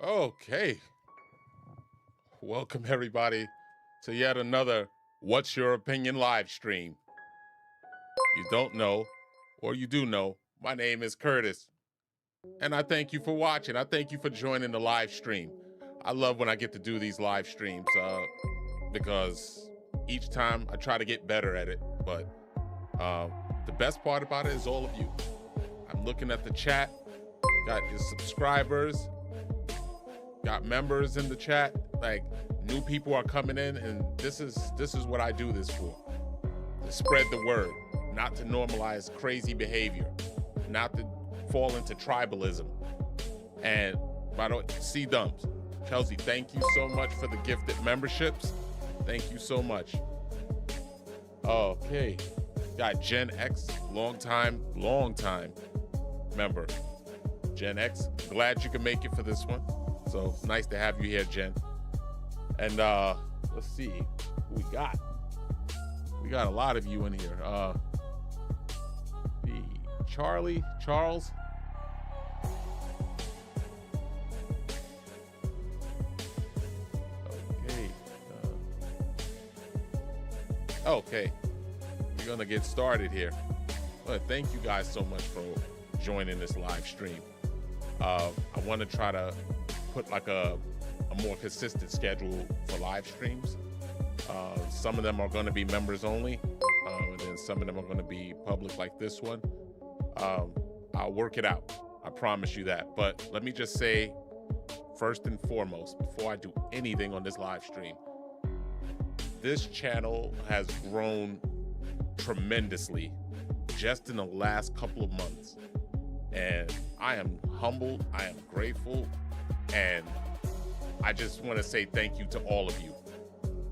Okay. Welcome, everybody, to yet another What's Your Opinion live stream. You don't know, or you do know, my name is Curtis. And I thank you for watching. I thank you for joining the live stream. I love when I get to do these live streams because each time I try to get better at it. But the best part about it is all of you. I'm looking at the chat, got your subscribers, got members in the chat. Like, new people are coming in, and this is what I do this for. To spread the word, not to normalize crazy behavior, not to fall into tribalism. And by the way, C-Dumps, Chelsea, thank you so much for the gifted memberships. Thank you so much. Okay, got Gen X, long time member. Gen X, glad you can make it for this one. So nice to have you here, Jen. And let's see who we got. We got a lot of you in here. The Charles. Okay. We're gonna get started here. But thank you guys so much for joining this live stream. I want to try to put like a more consistent schedule for live streams. Some of them are going to be members only, and then some of them are going to be public like this one. I'll work it out. I promise you that. But let me just say, first and foremost, before I do anything on this live stream, this channel has grown tremendously just in the last couple of months. And I am humbled, I am grateful, and I just want to say thank you to all of you.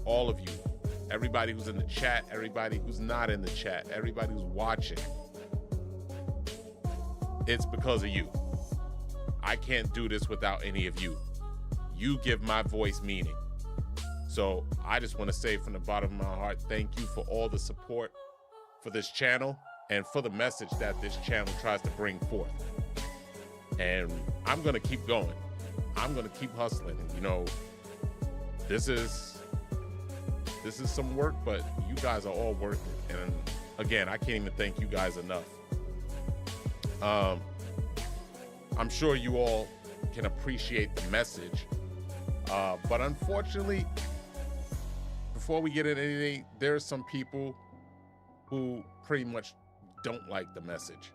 All of you. Everybody who's in the chat, everybody who's not in the chat, everybody who's watching. it's because of you. I can't do this without any of you. You give my voice meaning. So I just want to say from the bottom of my heart, thank you for all the support for this channel and for the message that this channel tries to bring forth. And I'm going to keep going. I'm going to keep hustling. You know, this is some work, but you guys are all worth it. And again, I can't even thank you guys enough. I'm sure you all can appreciate the message. But unfortunately, before we get into anything, there's some people who pretty much don't like the message.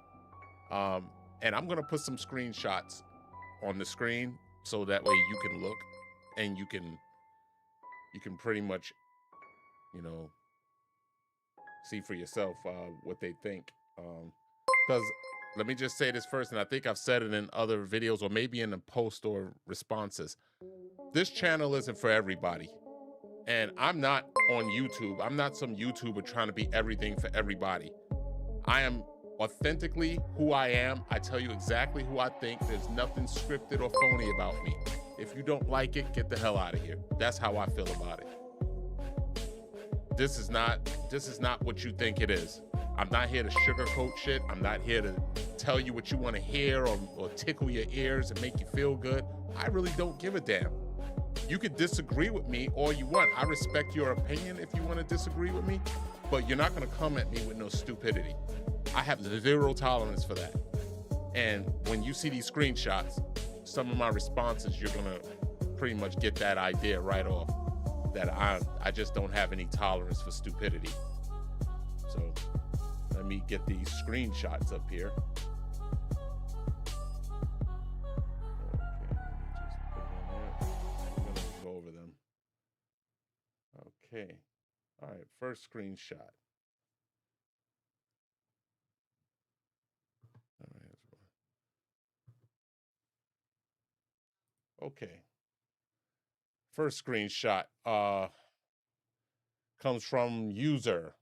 And I'm gonna put some screenshots on the screen so that way you can look and you can pretty much, you know, see for yourself what they think. Because let me just say this first, and I think I've said it in other videos or maybe in the post or responses. This channel isn't for everybody. And I'm not on YouTube. I'm not some YouTuber trying to be everything for everybody. I am authentically who I am. I tell you exactly who I think. There's nothing scripted or phony about me. If you don't like it, get the hell out of here. That's how I feel about it. This is not what you think it is. I'm not here to sugarcoat shit. I'm not here to tell you what you want to hear or tickle your ears and make you feel good. I really don't give a damn. You could disagree with me all you want. I respect your opinion if you want to disagree with me, but you're not going to come at me with no stupidity. I have zero tolerance for that. And when you see these screenshots, some of my responses, you're going to pretty much get that idea right off that I just don't have any tolerance for stupidity. So let me get these screenshots up here. Okay. All right. First screenshot. All right. Okay. First screenshot comes from user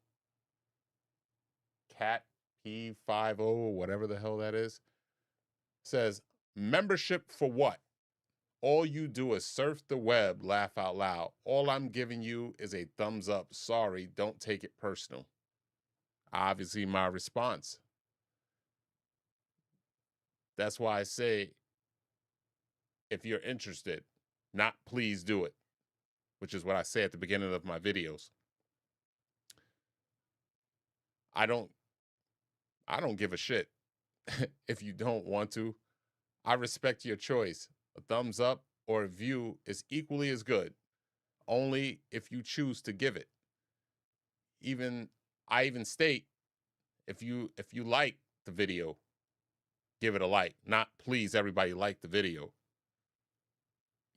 cat P50, whatever the hell that is. Says, membership for what? All you do is surf the web, laugh out loud. All I'm giving you is a thumbs up. Sorry, don't take it personal. Obviously, my response. That's why I say, if you're interested, not please do it, which is what I say at the beginning of my videos. I don't give a shit if you don't want to. I respect your choice. A thumbs up or a view is equally as good, only if you choose to give it. I even state, if you like the video, give it a like, not please everybody like the video.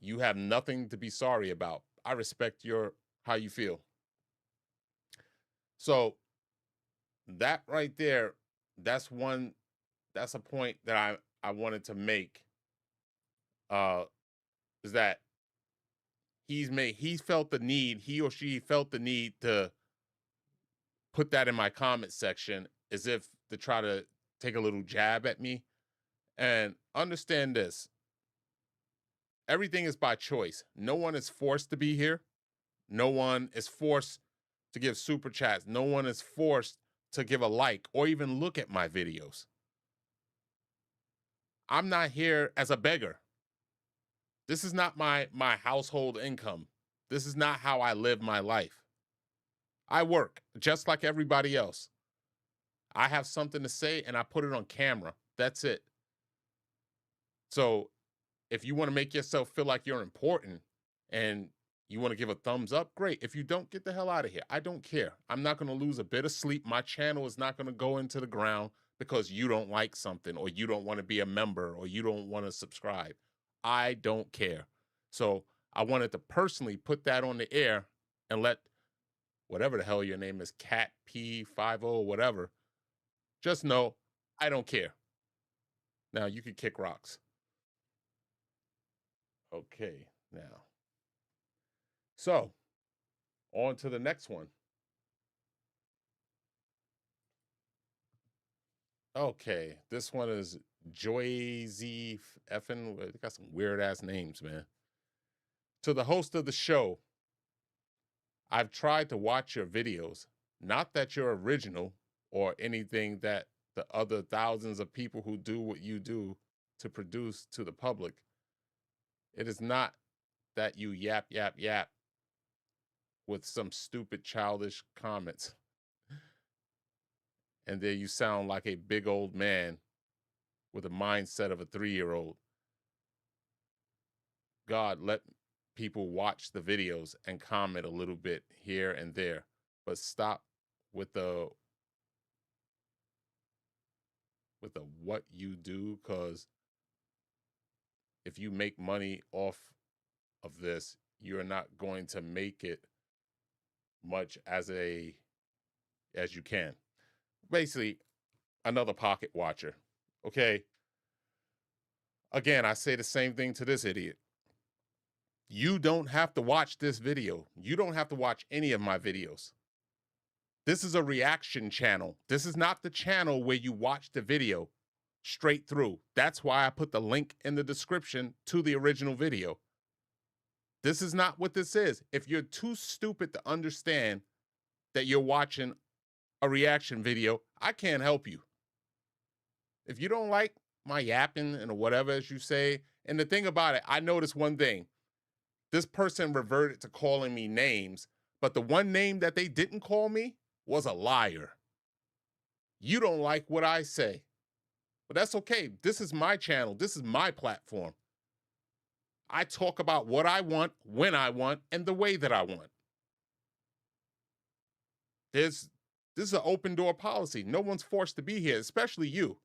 You have nothing to be sorry about. I respect how you feel. So that right there, that's a point that I wanted to make. Is that he felt the need, he or she felt the need to put that in my comment section as if to try to take a little jab at me. And understand this. Everything is by choice. No one is forced to be here. No one is forced to give super chats. No one is forced to give a like or even look at my videos. I'm not here as a beggar. This is not my household income. This is not how I live my life. I work just like everybody else. I have something to say and I put it on camera. That's it. So if you want to make yourself feel like you're important and you want to give a thumbs up, great. If you don't, get the hell out of here. I don't care. I'm not going to lose a bit of sleep. My channel is not going to go into the ground because you don't like something or you don't want to be a member or you don't want to subscribe. I don't care. So I wanted to personally put that on the air and let whatever the hell your name is, Cat P50 or whatever, just know I don't care. Now you can kick rocks. Okay, now. So on to the next one. Okay, this one is Joyzy effing. They got some weird ass names, man. To the host of the show, I've tried to watch your videos. Not that you're original or anything that the other thousands of people who do what you do to produce to the public. It is not that you yap, yap, yap with some stupid childish comments. And then you sound like a big old man with a mindset of a 3-year-old. God, let people watch the videos and comment a little bit here and there, but stop with the what you do, because if you make money off of this, you're not going to make it much as you can. Basically, another pocket watcher. Okay. Again, I say the same thing to this idiot. You don't have to watch this video. You don't have to watch any of my videos. This is a reaction channel. This is not the channel where you watch the video straight through. That's why I put the link in the description to the original video. This is not what this is. If you're too stupid to understand that you're watching a reaction video, I can't help you. If you don't like my yapping and whatever, as you say, and the thing about it, I noticed one thing. This person reverted to calling me names, but the one name that they didn't call me was a liar. You don't like what I say, but that's okay. This is my channel. This is my platform. I talk about what I want, when I want, and the way that I want. This is an open door policy. No one's forced to be here, especially you.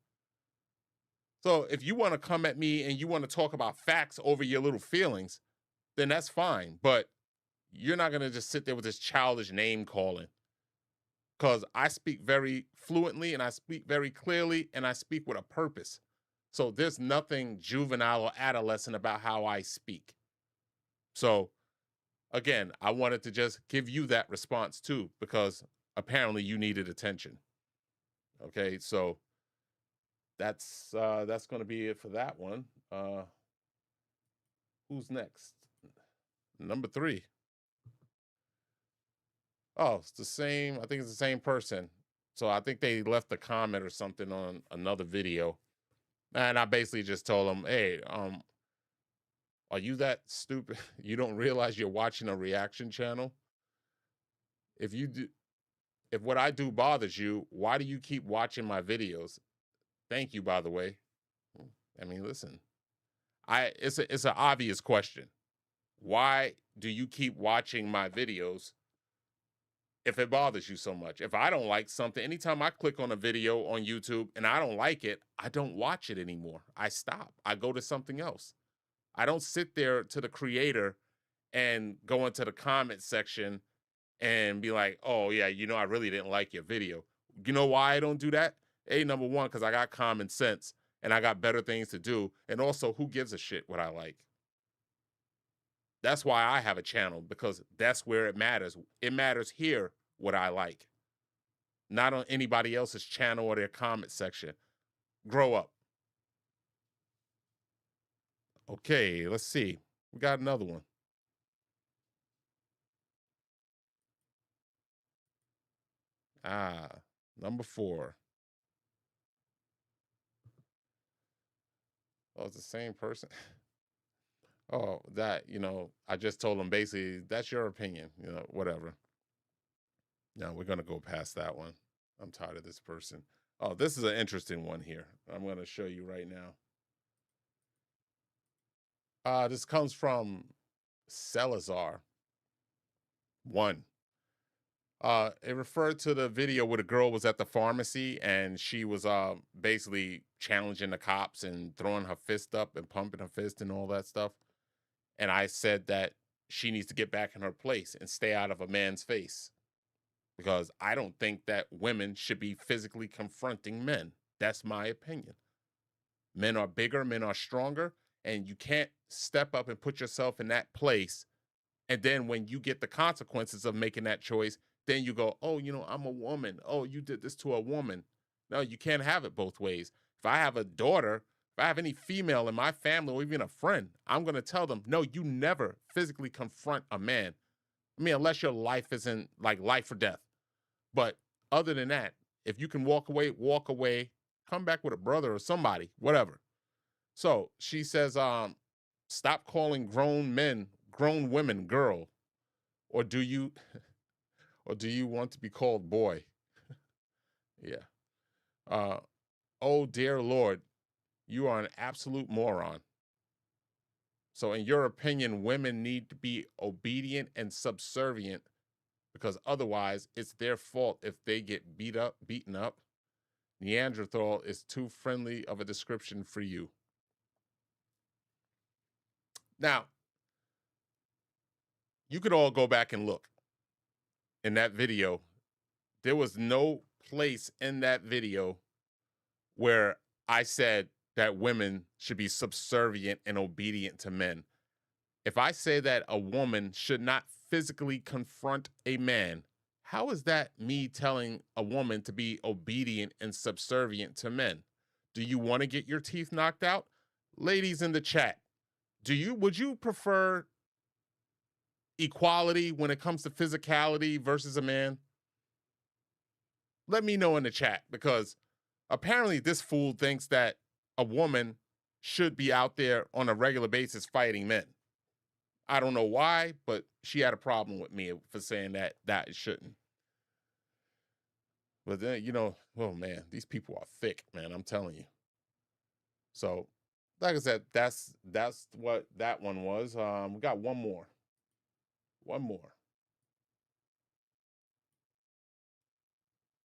So if you want to come at me and you want to talk about facts over your little feelings, then that's fine. But you're not going to just sit there with this childish name calling. Because I speak very fluently and I speak very clearly and I speak with a purpose. So there's nothing juvenile or adolescent about how I speak. So again, I wanted to just give you that response too, because apparently you needed attention. Okay, so that's going to be it for that one. Who's next? Number 3. Oh, it's the same. I think it's the same person. So I think they left a comment or something on another video. And I basically just told them, hey, are you that stupid? You don't realize you're watching a reaction channel? If what I do bothers you, why do you keep watching my videos? Thank you, by the way. I mean, listen, it's an obvious question. Why do you keep watching my videos if it bothers you so much? If I don't like something, anytime I click on a video on YouTube and I don't like it, I don't watch it anymore. I stop. I go to something else. I don't sit there to the creator and go into the comment section and be like, oh yeah, I really didn't like your video. You know why I don't do that? Number one, because I got common sense and I got better things to do. And also, who gives a shit what I like? That's why I have a channel, because that's where it matters. It matters here what I like, not on anybody else's channel or their comment section. Grow up. Okay, let's see. We got another one. Number 4. Oh, it's the same person. Oh, that, I just told them basically, that's your opinion, whatever. No, we're going to go past that one. I'm tired of this person. Oh, this is an interesting one here. I'm going to show you right now. This comes from Salazar 1. It referred to the video where the girl was at the pharmacy and she was basically challenging the cops and throwing her fist up and pumping her fist and all that stuff. And I said that she needs to get back in her place and stay out of a man's face, because I don't think that women should be physically confronting men. That's my opinion. Men are bigger, men are stronger, and you can't step up and put yourself in that place. And then when you get the consequences of making that choice, then you go, oh, I'm a woman. Oh, you did this to a woman. No, you can't have it both ways. If I have a daughter If I have any female in my family or even a friend, I'm going to tell them, no, you never physically confront a man. I mean, unless your life isn't like life or death. But other than that, if you can walk away, come back with a brother or somebody, whatever. So she says, stop calling grown women girl, or do you want to be called boy? Yeah. Oh dear Lord, you are an absolute moron. So in your opinion, women need to be obedient and subservient because otherwise it's their fault if they get beaten up. Neanderthal is too friendly of a description for you. Now, you could all go back and look in that video. There was no place in that video where I said that women should be subservient and obedient to men. If I say that a woman should not physically confront a man, how is that me telling a woman to be obedient and subservient to men? Do you want to get your teeth knocked out? Ladies in the chat, would you prefer equality when it comes to physicality versus a man? Let me know in the chat, because apparently this fool thinks that a woman should be out there on a regular basis fighting men. I don't know why, but she had a problem with me for saying that it shouldn't. But then, oh man, these people are thick, man, I'm telling you. So, like I said, that's what that one was. We got one more. One more.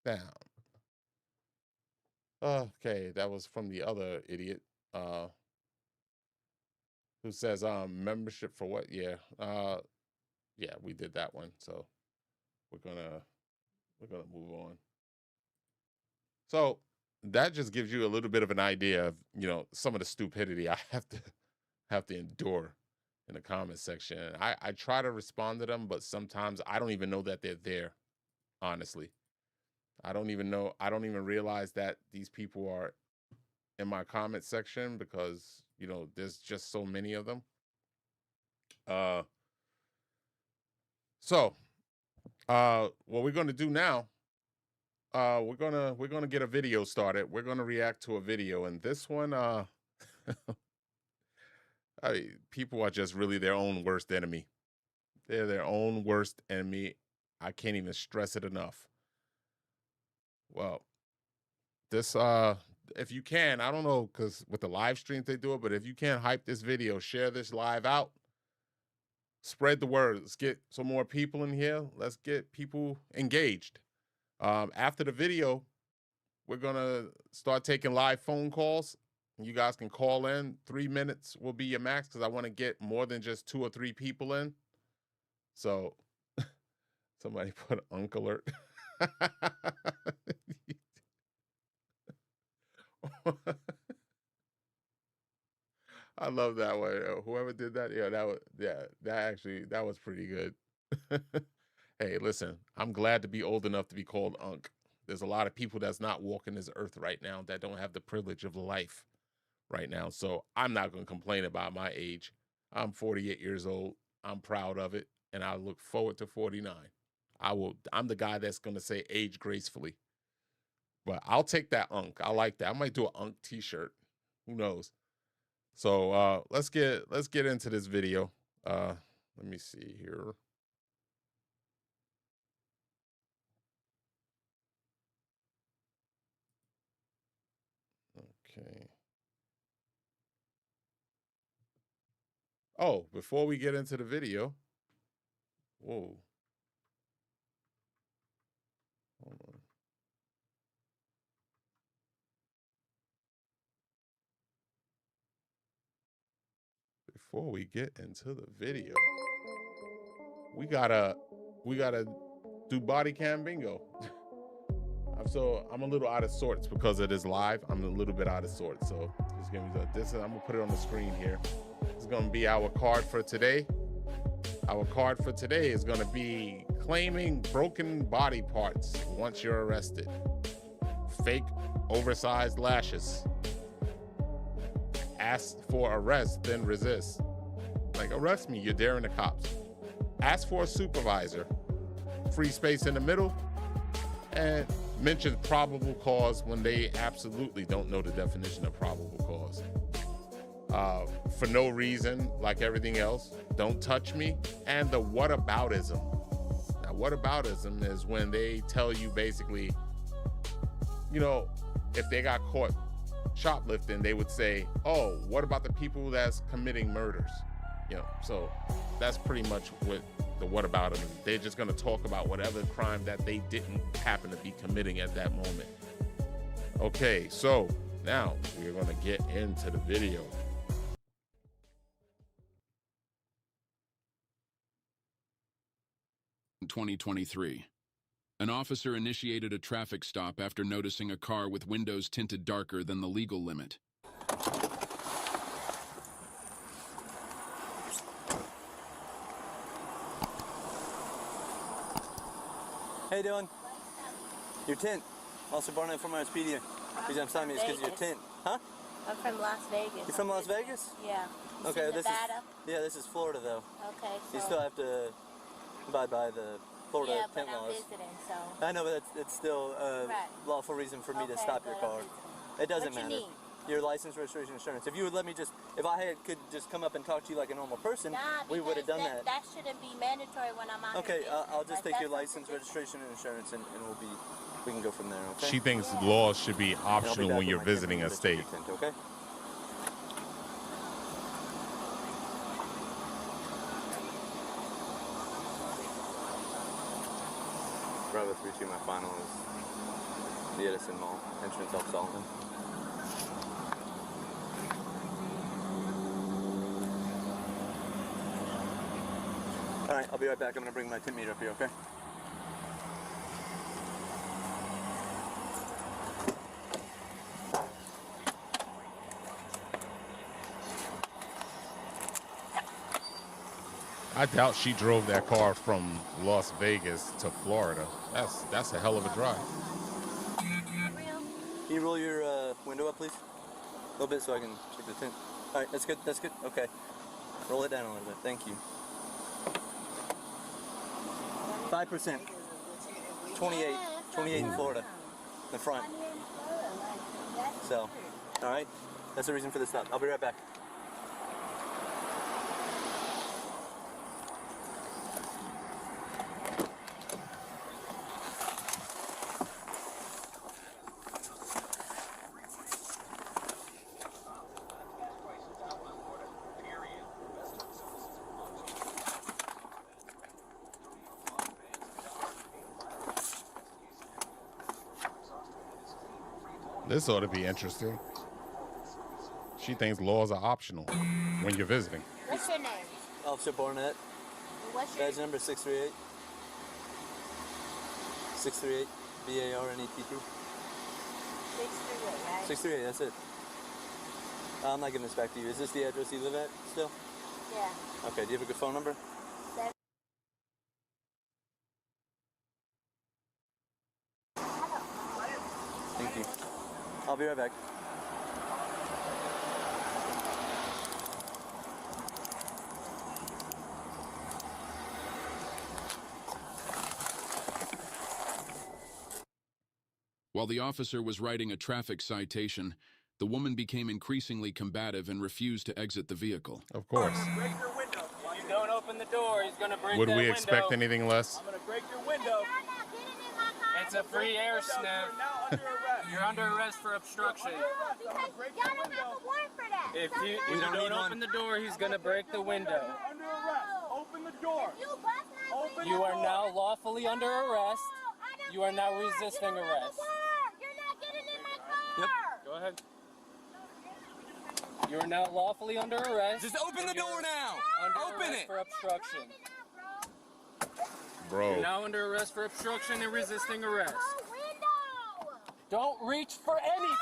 Down. Okay, that was from the other idiot. Who says membership for what? Yeah. Yeah, we did that one. So we're gonna move on. So that just gives you a little bit of an idea of, some of the stupidity I have to endure in the comment section. I try to respond to them, but sometimes I don't even know that they're there. Honestly, I don't even realize that these people are in my comment section because, there's just so many of them. So what we're going to do now, we're gonna get a video started. We're gonna react to a video, and this one, people are just really their own worst enemy. They're their own worst enemy. I can't even stress it enough. Well, this, if you can, I don't know, because with the live streams they do it, but if you can, hype this video, share this live out, spread the word. Let's get some more people in here. Let's get people engaged. After the video, we're going to start taking live phone calls. You guys can call in. 3 minutes will be your max because I want to get more than just 2 or 3 people in. So somebody put Unc alert. I love that one. Whoever did that, that was pretty good. Hey, listen, I'm glad to be old enough to be called Unc. There's a lot of people that's not walking this earth right now that don't have the privilege of life right now. So I'm not going to complain about my age. I'm 48 years old. I'm proud of it. And I look forward to 49. I'm the guy that's going to say age gracefully. But I'll take that Unc. I like that. I might do an Unc t-shirt. Who knows? So let's get into this video. Let me see here. Okay. Oh, before we get into the video, whoa. Hold on. Before we get into the video, we gotta do body cam bingo. I'm a little out of sorts because it is live. I'm a little bit out of sorts, so just give me this. I'm gonna put it on the screen here. It's gonna be our card for today. Our card for today is gonna be claiming broken body parts once you're arrested. Fake oversized lashes. ask for arrest, then resist. Like, arrest me, you're daring the cops. Ask for a supervisor, free space in the middle, and mention probable cause when they absolutely don't know the definition of probable cause. For no reason, like everything else, don't touch me, and the whataboutism. Now, whataboutism is when they tell you basically, you know, if they got caught shoplifting, they would say, oh, what about the people that's committing murders? You know, so that's pretty much what the whataboutism is. They're just going to talk about whatever crime that they didn't happen to be committing at that moment. Okay, so now we're going to get into the video. In 2023, an officer initiated a traffic stop after noticing a car with windows tinted darker than the legal limit. How you doing? Your tint. Also Barnett from our Speedy. Reason I'm signing me is because of your tint. Huh? I'm from Las Vegas. You're from Las Vegas? Yeah. You okay, this Nevada? This is Florida though. Okay. So you still have to abide by the Florida tint laws. Visiting, so. I know, but it's still a lawful reason for me to stop your car. It doesn't matter. You need? Your license, registration, insurance. If you would let me if I could just come up and talk to you like a normal person, we would have done that. That shouldn't be mandatory when I'm out here. Okay, I'll just take your license, registration, and insurance, and we can go from there. Okay. She thinks laws should be optional when you're visiting a state. Okay. Bravo 32, my final is the Edison Mall, entrance off Sullivan. All right, I'll be right back. I'm going to bring my tint meter up here, okay? I doubt she drove that car from Las Vegas to Florida. That's a hell of a drive. Can you roll your window up, please? A little bit so I can check the tint. All right, that's good, that's good. Okay. Roll it down a little bit. Thank you. 5%. 28 in Florida. In the front. So, all right. That's the reason for the stop. I'll be right back. This ought to be interesting. She thinks laws are optional when you're visiting. What's your name? Officer Barnett. What's your badge number 638. 638 BARNETT. 638, right? 638, that's it. I'm not giving this back to you. Is this the address you live at still? Yeah. Okay, do you have a good phone number? Thank you. I'll be right back. While the officer was writing a traffic citation, the woman became increasingly combative and refused to exit the vehicle. Of course. Break your window. If you don't open the door, he's going to break Would that we expect window. anything less? I'm going to break your window. It's a free air sniff. You're under arrest for obstruction. If you don't open the door, he's going to break the window. Under arrest. Open the door. You are now lawfully under arrest. You are now resisting arrest. You're not getting in my car. Yep. Go ahead. You are now lawfully under arrest. Just open the door now. Under Open arrest it. for obstruction. Bro. You're now under arrest for obstruction and resisting arrest. Window. Don't reach for anything.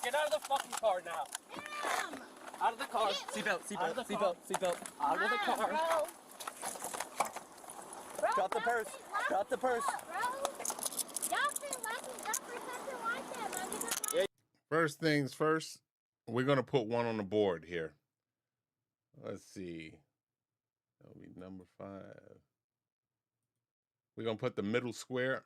Get out of the fucking car now. Damn. Out of the car. Seatbelt, Out of the seatbelt, car. seatbelt, seatbelt. Out of the car. Drop the purse. Drop the purse. First things first, We're gonna put one on the board here. Let's see. That'll be number 5. We're gonna put the middle square.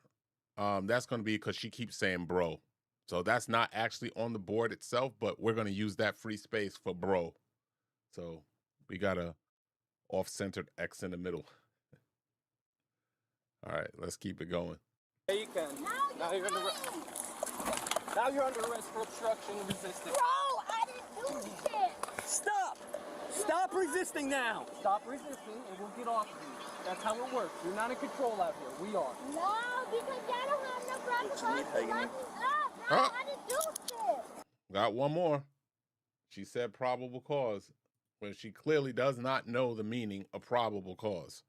That's gonna be because she keeps saying bro. So that's not actually on the board itself, but we're gonna use that free space for bro. So we got a off-centered X in the middle. All right, let's keep it going. Yeah, you can. Now you're under arrest. Now you're under arrest for obstruction and resisting. Bro, I didn't do shit. Stop! Stop resisting now! Stop resisting and we'll get off of you. That's how it works. You're not in control out here. We are. No, because y'all don't have no proper cause to lock me up, bro. Huh? I didn't do shit. Got one more. She said probable cause when she clearly does not know the meaning of probable cause.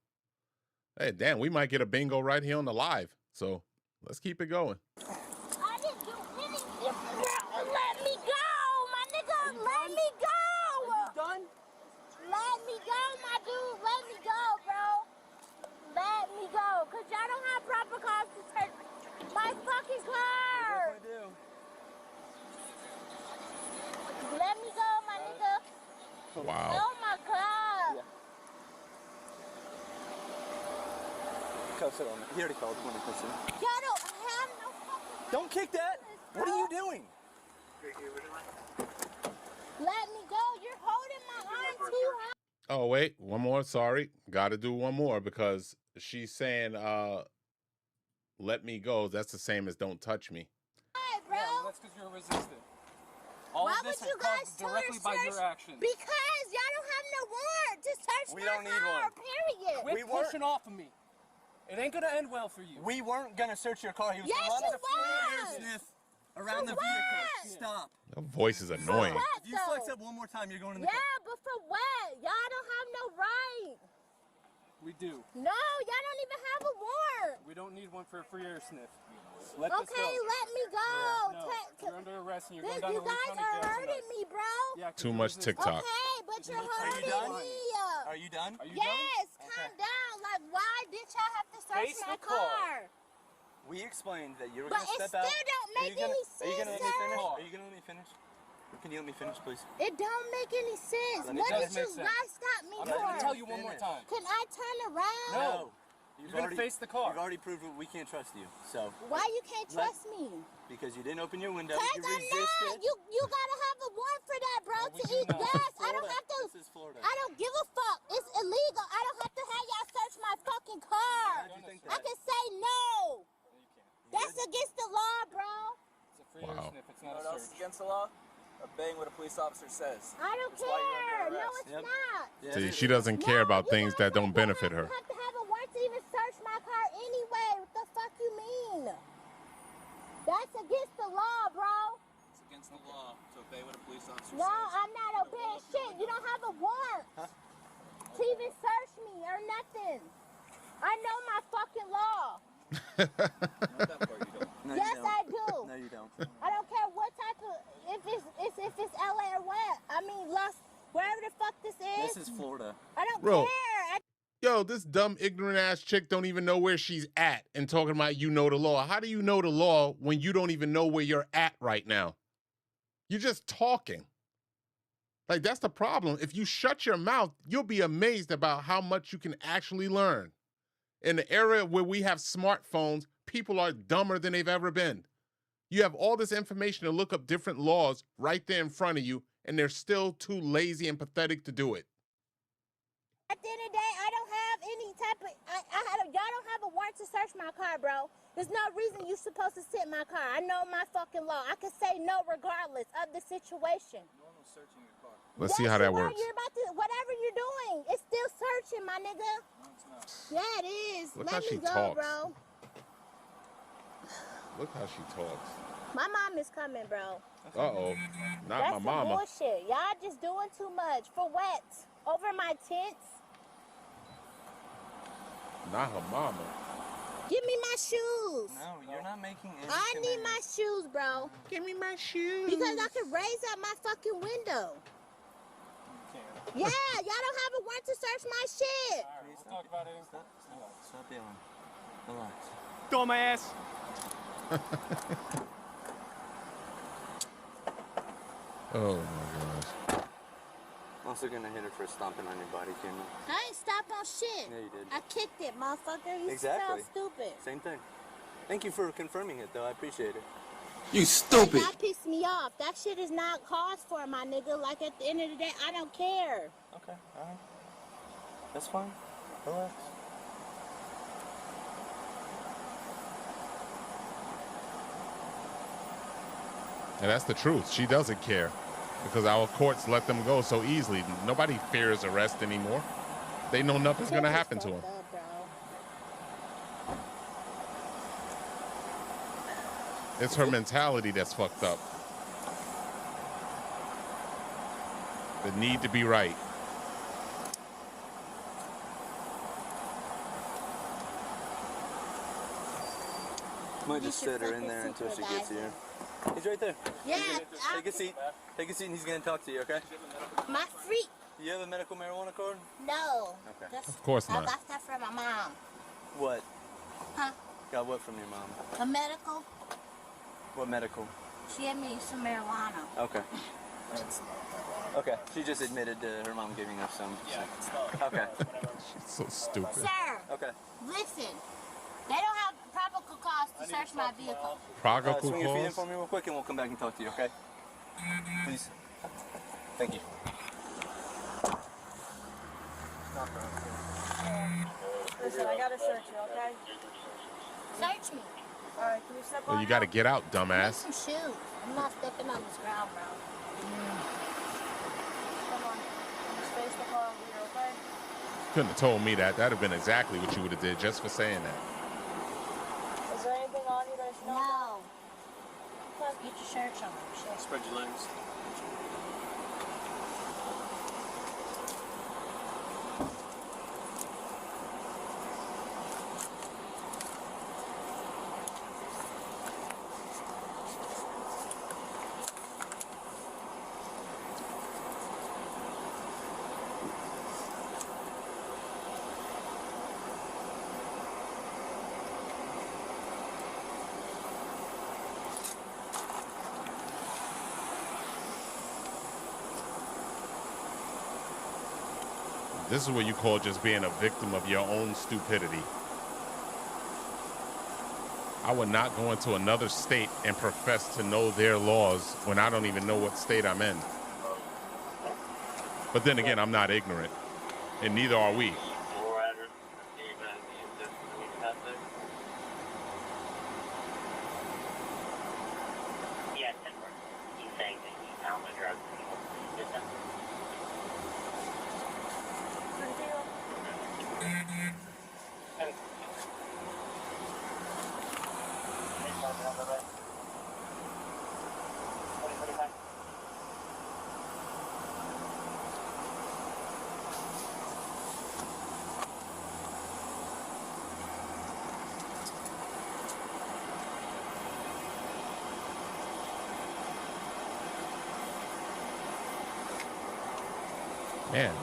Hey, damn, we might get a bingo right here on the live. So let's keep it going. I didn't do anything. Let me go, my nigga. Let me go. Are you done? Let me go, my dude. Let me go, bro. Let me go. Because y'all don't have proper cause to search my fucking car. I do. Let me go, my nigga. Wow. Oh, my God. Go sit on it. He already called. Come on, go sit. Y'all don't have no fucking Don't kick that! What are you doing? Let me go. You're holding my arm too high. Oh, wait, one more. Sorry. Got to do one more because she's saying, let me go. That's the same as don't touch me. Bro. Yeah, well, that's because you're resisting. All Why of this would you is caused guys directly by your actions. Because y'all don't have no warrant to search We my don't need car, one. period. Quit We weren't- pushing off of me. It ain't gonna end well for you. We weren't gonna search your car. He was Yes, gonna run you a free was. air sniff around For the vehicle. what? Stop. Your voice is annoying. What, If you flex though? up one more time, you're going in the Yeah, car. but for what? Y'all don't have no right. We do. No, y'all don't even have a warrant. We don't need one for a free air sniff. Let this Okay, go. let me go. No, you're under arrest and you're going This, down you to Lee guys County are Jail hurting tonight. me, bro. Yeah, 'cause Too you're much resisting. TikTok. Okay, but you're Are you hurting done? me. Are you done? Are you Yes, done? calm down. Like, why did y'all have to search Face my the car. car? We explained that you were But gonna it step out. still don't Are you make gonna- any Are you gonna sense, let me sir. finish? Are you gonna let me finish? Can you let me finish, please? It don't make any sense. It What does did you make sense. guys stop me I'm for? not gonna tell you one more Finish. time. Can I turn around? No. You've You're gonna face the car. You've already proved that we can't trust you. So, Why you can't Let- trust me? because you didn't open your window, Cause you I'm resisted. not. You gotta have a warrant for that, bro. No, we to do eat not. gas. This is I don't Florida. have to. This is Florida. I don't give a fuck. It's illegal. I don't have to have y'all search my fucking car. How'd you think I that? can say no. No, you can't. That's against the law, bro. It's a free air Wow. sniff. It's You not know a what else is search. against the law? Obeying what a police officer says. I don't That's why you're care. under No, arrest. it's Yep. not. Yeah, See, it she is. doesn't care No, about you things guys that don't benefit her. You have to have a warrant to even search my car anyway. What the fuck you mean? That's against the law, bro. It's against the law to obey what a police officer No, says. I'm not obeying shit. You don't have a warrant to even search me or nothing. I know my fucking law. Not that part you don't. No, Yes, you don't. I do. No, you don't. I don't care what type of if it's LA or what. I mean, wherever the fuck this is. This is Florida. I don't Bro. care. Yo, this dumb, ignorant ass chick don't even know where she's at and talking about you know the law. How do you know the law when you don't even know where you're at right now? You're just talking. Like, that's the problem. If you shut your mouth, you'll be amazed about how much you can actually learn. In the era where we have smartphones, people are dumber than they've ever been. You have all this information to look up different laws right there in front of you, and they're still too lazy and pathetic to do it. At the end of the day, I don't have any type of. Y'all don't have a warrant to search my car, bro. There's no reason you're supposed to sit in my car. I know my fucking law. I can say no regardless of the situation. No one was searching your car. Let's see Yes, how that you are. works. You're about to whatever you're doing. It's still searching, my nigga. No, it's not. Yeah, it is. Look Let how me she go, talks. bro. Look how she talks. My mom is coming, bro. Uh-oh. Not That's my some mama. bullshit. Y'all just doing too much. For what? Over my tents? Not her mama. Give me my shoes. No, you're not making any I need commitment. my shoes, bro. Give me my shoes. Because I can raise up my fucking window. You can't. Yeah, y'all don't have a warrant to search my shit. All right, we'll talk about it. Stop yelling. Relax. Throw my ass. Oh my gosh. I'm also gonna hit her for stomping on your body camera. I ain't stopped on shit. Yeah, you did. I kicked it, motherfucker. You Exactly. sound stupid. Same thing. Thank you for confirming it, though. I appreciate it. You stupid. That pissed me off. That shit is not cause for my nigga. Like, at the end of the day, I don't care. Okay, alright. That's fine. Relax. And that's the truth. She doesn't care because our courts let them go so easily. Nobody fears arrest anymore. They know nothing's going to happen to them. It's her mentality that's fucked up. The need to be right. Might just sit her in there until she gets here. He's right there. Yeah. Take a seat. Take a seat and he's gonna talk to you, okay? My freak. You have a medical marijuana card? No. Okay. Of course I not. got that from my mom. What? Huh? Got what from your mom? A medical. What medical? She had me some marijuana. Okay. Okay. She just admitted to her mom giving us some. So. Okay. She's so stupid. Sir. Okay. Listen. They don't have probable cause to search my vehicle. Probable Swing your feet in cause? for me real quick and we'll come back and talk to you, okay? Please. Thank you. Listen, I gotta search you, okay? Search me. Alright, can you step on Well, you got to out? get out, Make dumbass. some shoes. I'm not stepping on this ground, bro. Come on. Just face the car over here, okay? Couldn't have told me that. That'd have been exactly what you would have did just for saying that. Is there anything on you that I should know about? No. Plus, get your shirts on. Shit. Spread your legs. This is what you call just being a victim of your own stupidity. I would not go into another state and profess to know their laws when I don't even know what state I'm in. But then again, I'm not ignorant, and neither are we. Man,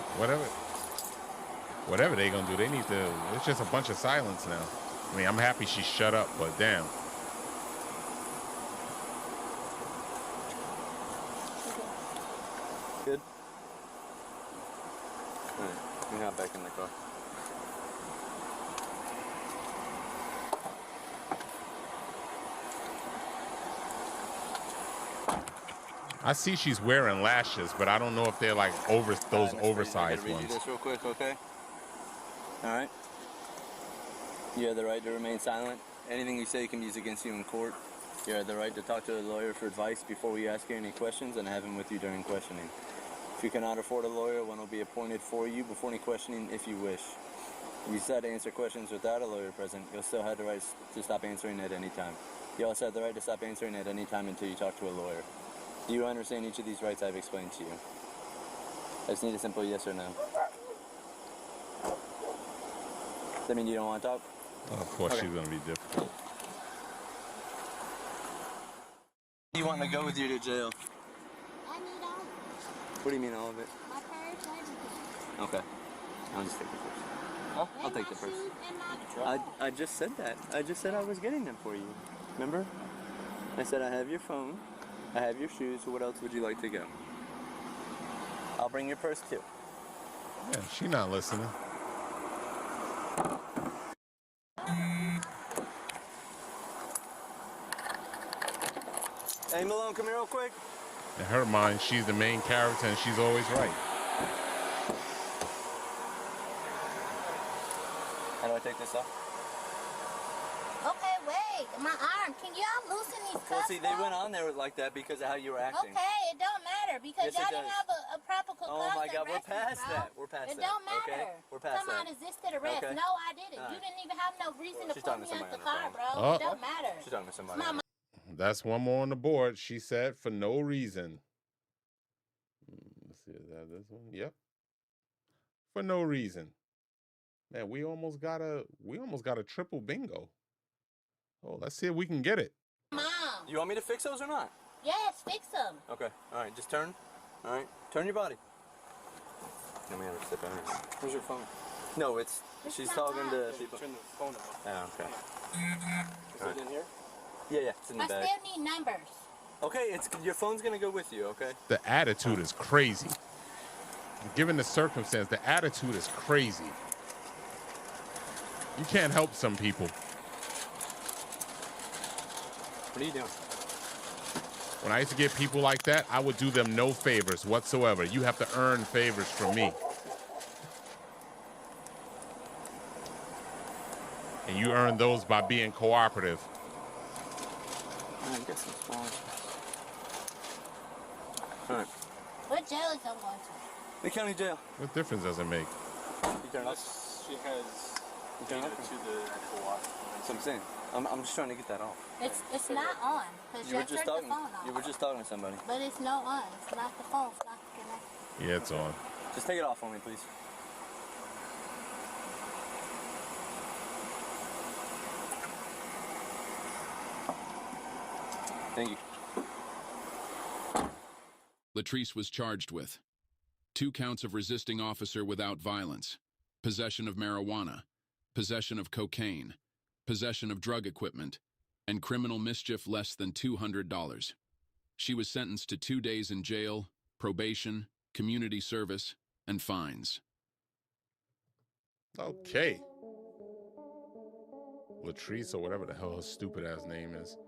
whatever they gonna do, they need to. It's just a bunch of silence now. I mean, I'm happy she shut up, but damn. Good? Alright, you're not back in the car. I see she's wearing lashes, but I don't know if they're like those oversized read you ones. this real quick, okay? Alright. You have the right to remain silent. Anything you say can be used against you in court. You have the right to talk to a lawyer for advice before we ask you any questions and have him with you during questioning. If you cannot afford a lawyer, one will be appointed for you before any questioning if you wish. If you decide to answer questions without a lawyer present, you'll still have the right to stop answering at any time. You also have the right to stop answering at any time until you talk to a lawyer. Do you understand each of these rights I've explained to you? I just need a simple yes or no. Does that mean you don't want to talk? Well, of course, she's gonna be difficult. You want to go with you to jail? I need all of it. What do you mean all of it? My purse, everything. Okay. I'll just take the purse. Huh? I'll And take my the purse. shoes and my I just said that. I just said I was getting them for you. Remember? I said I have your phone. I have your shoes. What else would you like to go? I'll bring your purse too. Yeah, she not listening. Hey, Malone, come here real quick. In her mind, she's the main character and she's always right. How do I take this off? Okay, wait, my arm. Can y'all loosen these cuffs? Well, see, they went on there like that because of how you were acting. Okay, it don't matter because Yes, it y'all didn't does. have a proper Oh my God, we're restroom, past bro. that. We're past It that. don't matter. Okay? We're past Come that. on, resisted arrest. Okay. No, I didn't. All You right. didn't even have no reason to She's put talking me to out somebody the on car, the bro. phone. It don't matter. She's talking to somebody. Mama. That's one more on the board. She said for no reason. Let's see, is that this one? Yep. For no reason. Man, we almost got a triple bingo. Oh, let's see if we can get it. Mom. You want me to fix those or not? Yes, fix them. Okay. All right. Just turn. All right. Turn your body. Let me have a sip on this. Where's your phone? No, it's she's not talking to mine. people. Turn the phone off. Oh, okay. Is it in here? Yeah, it's in the I bag. still need numbers. Okay, it's your phone's gonna go with you. Okay. The attitude is crazy. Given the circumstance, the attitude is crazy. You can't help some people. What are you doing? When I used to get people like that, I would do them no favors whatsoever. You have to earn favors from me. And you earn those by being cooperative. I guess it's fine. All right. What jail is I'm going to? The county jail. What difference does it make? You turn it off. Unless she has turn it data off. to the actual watch. That's what I'm saying. I'm just trying to get that off. It's not on because You you were just turned the talking. phone off. You were just talking to somebody. But it's no on. It's not the phone. It's not connected. Yeah, it's on. Just take it off for me, please. Thank you. Latrice was charged with 2 counts of resisting officer without violence, possession of marijuana, possession of cocaine, possession of drug equipment, and criminal mischief less than $200. She was sentenced to 2 days in jail, probation, community service, and fines. Okay. Latrice or whatever the hell her stupid ass name is.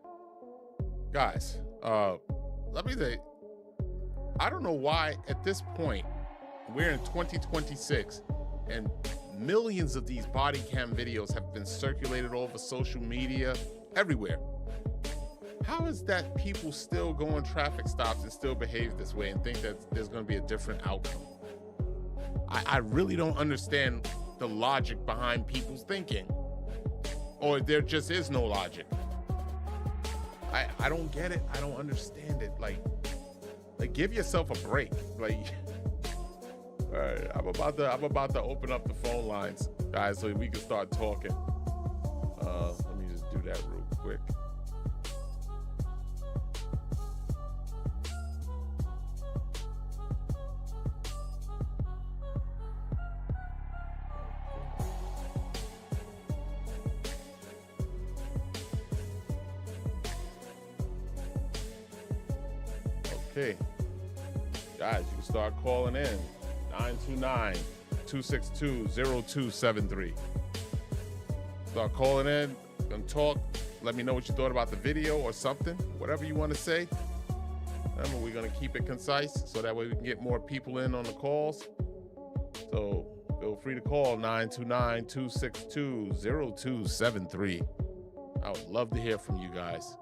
Guys, let me say, I don't know why at this point, we're in 2026 and millions of these body cam videos have been circulated all over social media, everywhere. How is that people still go on traffic stops and still behave this way and think that there's going to be a different outcome? I really don't understand the logic behind people's thinking. Or there just is no logic. I don't get it. I don't understand it. Like give yourself a break. Like, all right, I'm about to open up the phone lines, guys, so we can start talking. Let me just do that real quick. Okay, guys, you can start calling in 929-262-0273. Start calling in and talk. Let me know what you thought about the video or something, whatever you want to say. Remember, we're going to keep it concise so that way we can get more people in on the calls. So feel free to call 929-262-0273. I would love to hear from you guys.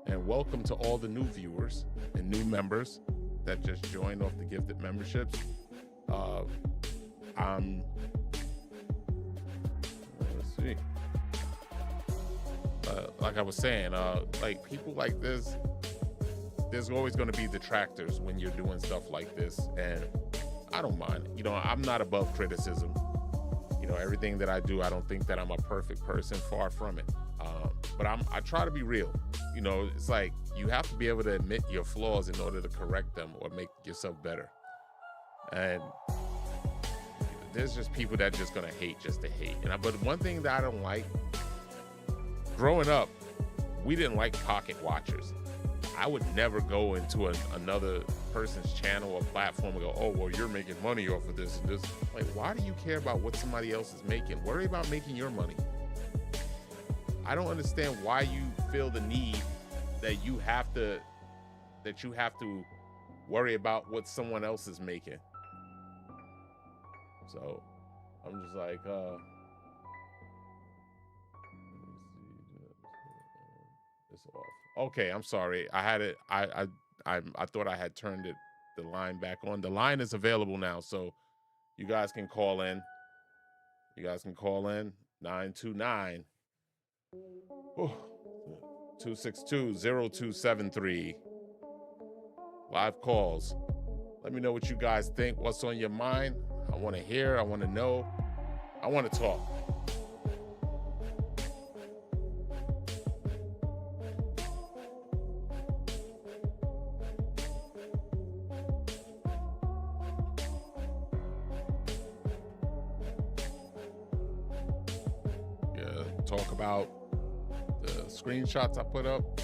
And welcome to all the new viewers and new members that just joined off the gifted memberships. Let's see. Like I was saying, like people like this, there's always going to be detractors when you're doing stuff like this, and I don't mind. You know, I'm not above criticism. You know, everything that I do, I don't think that I'm a perfect person. Far from it. But I try to be real. You know, it's like you have to be able to admit your flaws in order to correct them or make yourself better. And there's just people that are just gonna hate just to hate. But one thing that I don't like, growing up, we didn't like pocket watchers. I would never go into another person's channel or platform and go, oh, well, you're making money off of this and this. Like, why do you care about what somebody else is making? Worry about making your money. I don't understand why you feel the need that you have to worry about what someone else is making. So I'm just like, it's off. Okay, I'm sorry. I had it. I thought I had turned the line back on. The line is available now, so you guys can call in. 929 262-0273. Live calls. Let me know what you guys think. What's on your mind? I want to hear. I want to know. I want to talk. Talk about the screenshots I put up.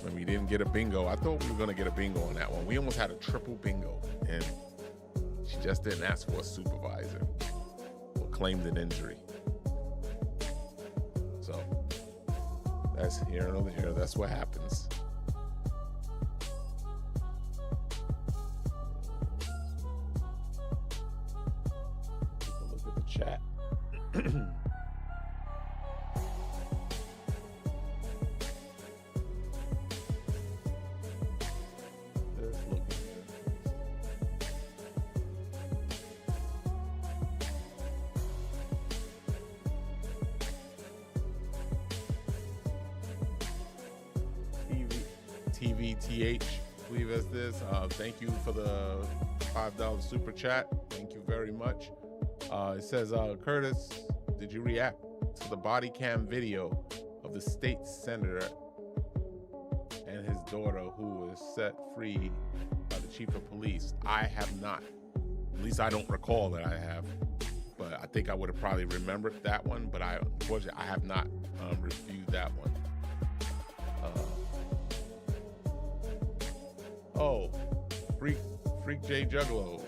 When we didn't get a bingo. I thought we were going to get a bingo on that one. We almost had a triple bingo, and she just didn't ask for a supervisor or claimed an injury. So that's here and over here. That's what happens. Take a look at the chat. TVTH, I believe as this. Thank you for the $5 super chat. Thank you very much. It says, Curtis, did you react to the body cam video of the state senator and his daughter who was set free by the chief of police? I have not. At least I don't recall that I have. But I think I would have probably remembered that one. But unfortunately, I have not reviewed that one. Oh, Freak J Juggalo.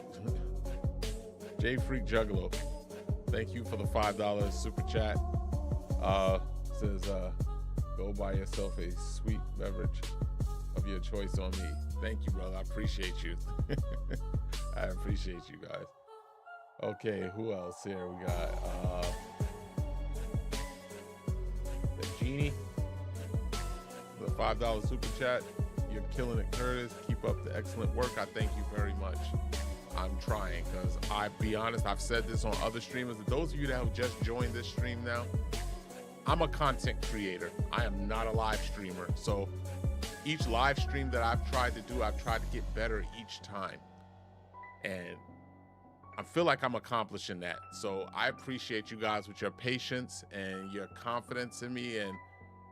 J Freak Juggalo. Thank you for the $5 super chat. Says, go buy yourself a sweet beverage of your choice on me. Thank you, brother. I appreciate you. I appreciate you guys. Okay, who else here? We got the Genie. The $5 super chat. You're killing it, Curtis. Keep up the excellent work. I thank you very much. I'm trying, because I'll be honest, I've said this on other streamers. Those of you that have just joined this stream now, I'm a content creator. I am not a live streamer. So each live stream that I've tried to do, I've tried to get better each time. And I feel like I'm accomplishing that. So I appreciate you guys with your patience and your confidence in me, and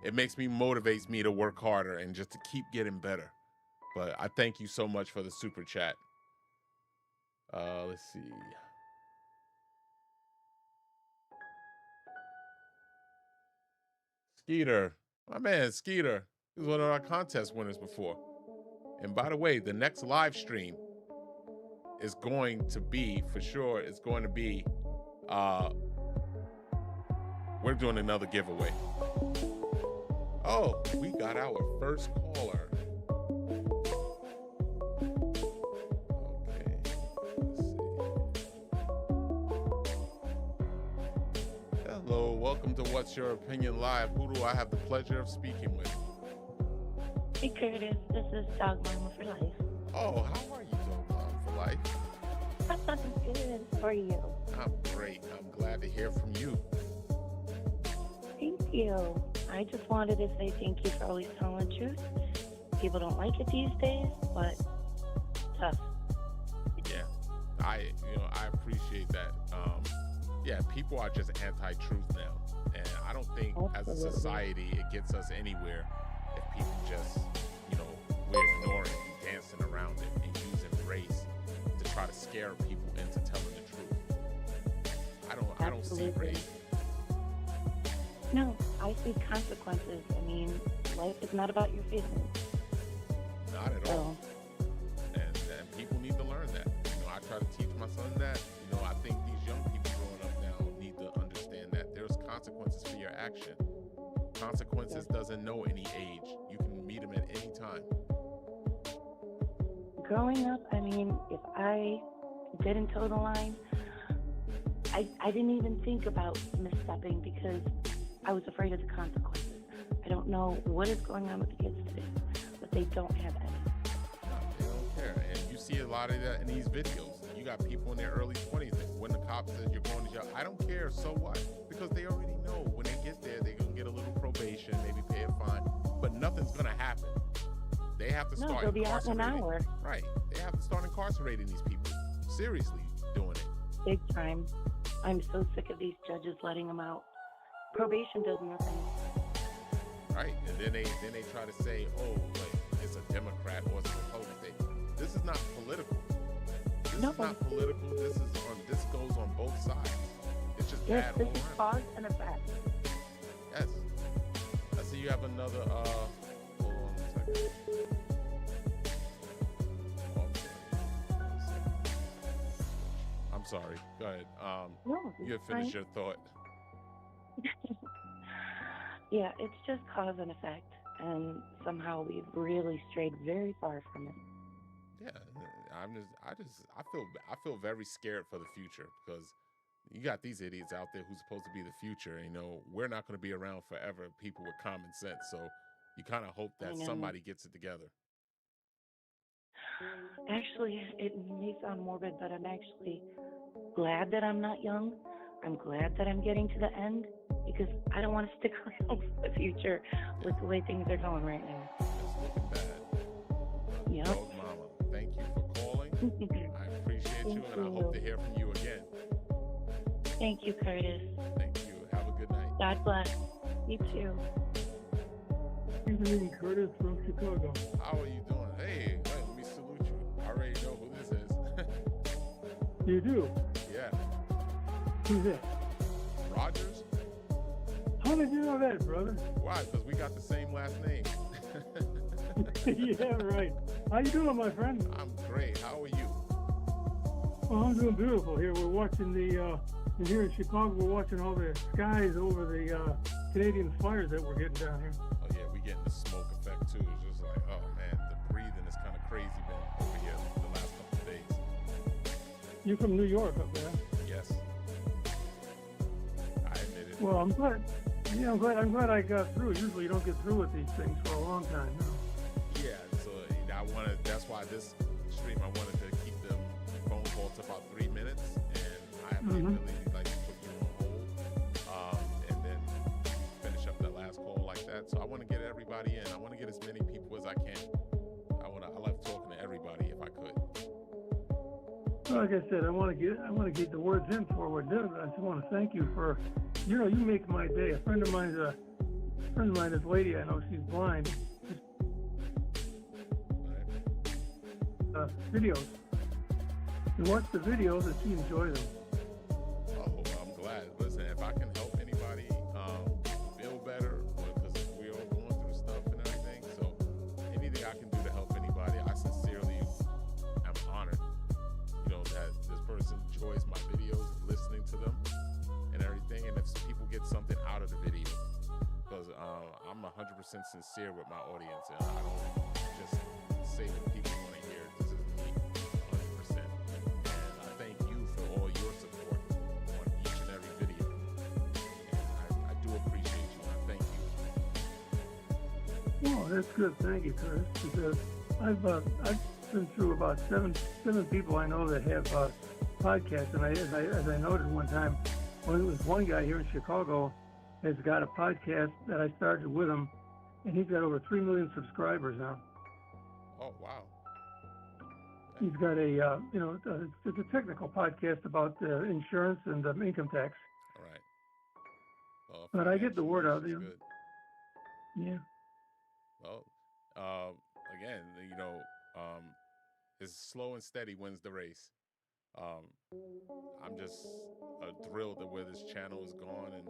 it motivates me to work harder and just to keep getting better. But I thank you so much for the super chat. Let's see. Skeeter, my man Skeeter, he was one of our contest winners before. And by the way, the next live stream is going to be, for sure, it's going to be, we're doing another giveaway. Oh, we got our first caller. Okay, let's see. Hello, welcome to What's Your Opinion Live. Who do I have the pleasure of speaking with? Hey Curtis, this is Dog Mama for Life. Oh, how are you, Dog Mama for Life? I'm good. How are you? I'm great. I'm glad to hear from you. Thank you. I just wanted to say thank you for always telling the truth. People don't like it these days, but tough. Yeah, I appreciate that. Yeah, people are just anti-truth now, and I don't think as a society it gets us anywhere if people just, we're ignoring and dancing around it and using race to try to scare people into telling the truth. I don't see race. No, I see consequences. I mean, life is not about your feelings. Not at all. And people need to learn that. You know, I try to teach my son that. You know, I think these young people growing up now need to understand that there's consequences for your action. Consequences doesn't know any age. You can meet them at any time. Growing up, I mean, if I didn't toe the line, I didn't even think about misstepping because I was afraid of the consequences. I don't know what is going on with the kids today, but they don't have any. They don't care. And you see a lot of that in these videos. You got people in their early 20s that when the cop says you're going to jail, I don't care, so what? Because they already know when they get there, they're going to get a little probation, maybe pay a fine, but nothing's going to happen. They have to start they'll be out in an incarcerating. hour. Right. They have to start incarcerating these people. Seriously doing it. Big time. I'm so sick of these judges letting them out. Probation does nothing. Right. And then they try to say, oh, like, it's a Democrat or it's a Republican. This is not political. This is not political. This goes on both sides. It's just Yes, bad this all is around. cause and effect. Yes. I see you have another hold on a second. I'm sorry. Go ahead. No, You it's finish fine. your thought. Yeah, it's just cause and effect, and somehow we've really strayed very far from it. Yeah, I feel very scared for the future because you got these idiots out there who's supposed to be the future. You know, we're not going to be around forever. People with common sense, so you kind of hope that somebody gets it together. Actually, it may sound morbid, but I'm actually glad that I'm not young. I'm glad that I'm getting to the end because I don't want to stick around for the future with the way things are going right now. It's looking bad. Yep. Dog Mama, thank you for calling. I appreciate you, and I hope to hear from you again. Thank you, Curtis. Thank you. Have a good night. God bless. You too. Good evening, Curtis from Chicago. How are you doing? Hey, let me salute you. I already know who this is. You do? Yeah. Who's that? Rogers? How did you know that, brother? Why? Because we got the same last name. Yeah, right. How you doing, my friend? I'm great. How are you? Well, I'm doing beautiful here. We're watching and here in Chicago, we're watching all the skies over the Canadian fires that we're getting down here. Oh, yeah, we getting the smoke effect, too. It's just like, oh, man, the breathing is kind of crazy, man, over here the last couple of days. You're from New York up there? Yes. I admit it. Well, I'm glad. Yeah, I'm glad I got through. Usually you don't get through with these things for a long time. No? Yeah, so that's why this stream, I wanted to keep the phone call to about 3 minutes, and I have the ability like to put you on hold, and then finish up that last call like that. So I want to get everybody in. I want to get as many people as I can. I love talking to everybody if I could. Well, like I said, I want to get the words in for what we're doing. I just want to thank you for, you make my day. A friend of mine, this lady I know, she's blind. Videos. You watch the videos and she enjoys them. Oh, well, I'm glad. Listen, if I can help anybody feel better, because we're all going through stuff and everything, so anything I can do to help anybody, I sincerely am honored. That this person enjoys my videos, listening to them, and everything, and if people get something out of the video, because I'm 100% sincere with my audience, and I don't just say what people want to hear. This is me, 100%. And I thank you for all your support on each and every video. And I do appreciate you, and I thank you. Oh, that's good. Thank you, Curtis. Because I've been through about seven people I know that have podcasts, and as I noted one time, when it was one guy here in Chicago has got a podcast that I started with him, and he's got over 3 million subscribers now. Oh, wow. He's got it's a technical podcast about insurance and income tax. All right. Well, But I get the word out. financial news is good. Yeah. Well, again, it's slow and steady wins the race. Um, I'm just thrilled that where this channel is gone, and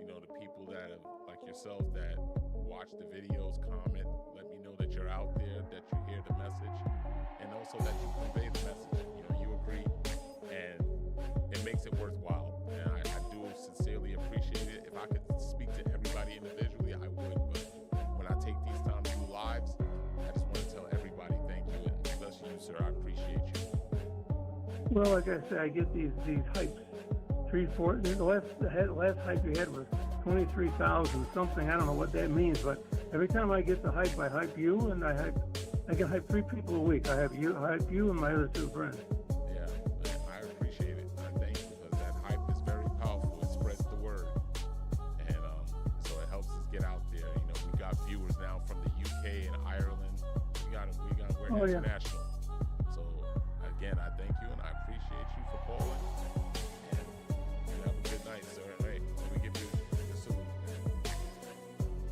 the people that have, like yourself, that watch the videos, comment, let me know that you're out there, that you hear the message, and also that you convey the message. You agree, and it makes it worthwhile. And I do sincerely appreciate it. If I could speak to everybody individually, I would. But when I take these time to do lives, I just want to tell everybody thank you, and especially you, sir. I appreciate you. Well, like I say, I get these hypes. 3, 4. The last hype you had was 23,000 something. I don't know what that means, but every time I get the hype, I hype you, and I can hype 3 people a week. I hype you, and my other 2 friends. Yeah, I appreciate it. I thank you, because that hype is very powerful. It spreads the word, and so it helps us get out there. We got viewers now from the UK and Ireland. We're international. So again, I thank you, and I appreciate you for calling. And you have a good night, sir. Hey, let me give you the salute.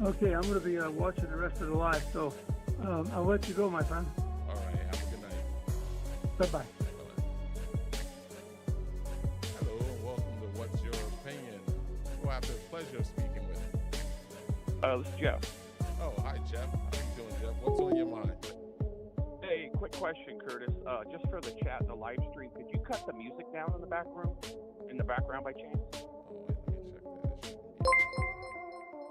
Okay, I'm going to be watching the rest of the live, so I'll let you go, my friend. All right, have a good night. Bye-bye. Hello, and welcome to What's Your Opinion? Who I have the pleasure of speaking with? This is Jeff. Oh, hi, Jeff. How you doing, Jeff? What's on your mind? Hey, quick question, Curtis. Just for the chat and the live stream, could you cut the music down in the background by chance? Oh, wait, let me check that.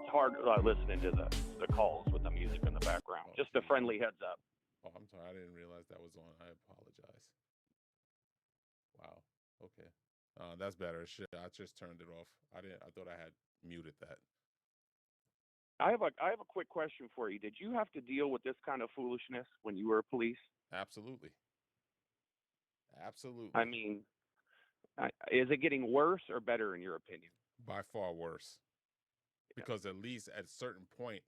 It's hard listening to the calls with the music in the background. Just a friendly heads up. Oh, I'm sorry. I didn't realize that was on. I apologize. Wow. Okay. That's better. Shit, I just turned it off. I thought I had muted that. I have a quick question for you. Did you have to deal with this kind of foolishness when you were police? Absolutely. Absolutely. I mean, is it getting worse or better in your opinion? By far worse. Because at least at a certain point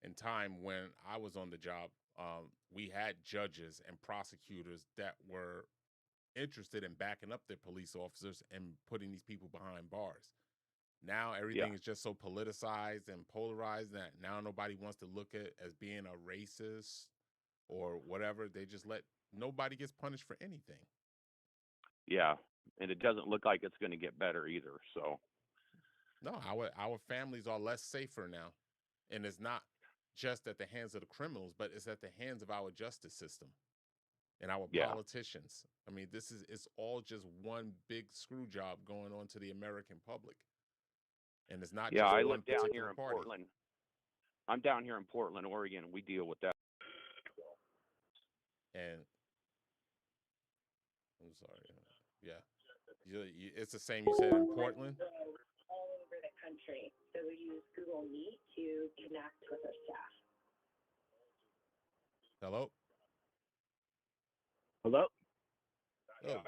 in time when I was on the job, we had judges and prosecutors that were interested in backing up their police officers and putting these people behind bars. Now everything is just so politicized and polarized that now nobody wants to look at as being a racist or whatever. They just nobody gets punished for anything. Yeah, and it doesn't look like it's going to get better either. So no, our families are less safer now, and it's not just at the hands of the criminals, but it's at the hands of our justice system and our politicians. I mean, it's all just one big screw job going on to the American public. And it's not just I one live down here in party. Portland. I'm down here in Portland, Oregon, and we deal with that. And I'm sorry. Yeah. It's the same you said in Portland? All over the country. So we use Google Meet to connect with our staff. Hello? Hello? Oh.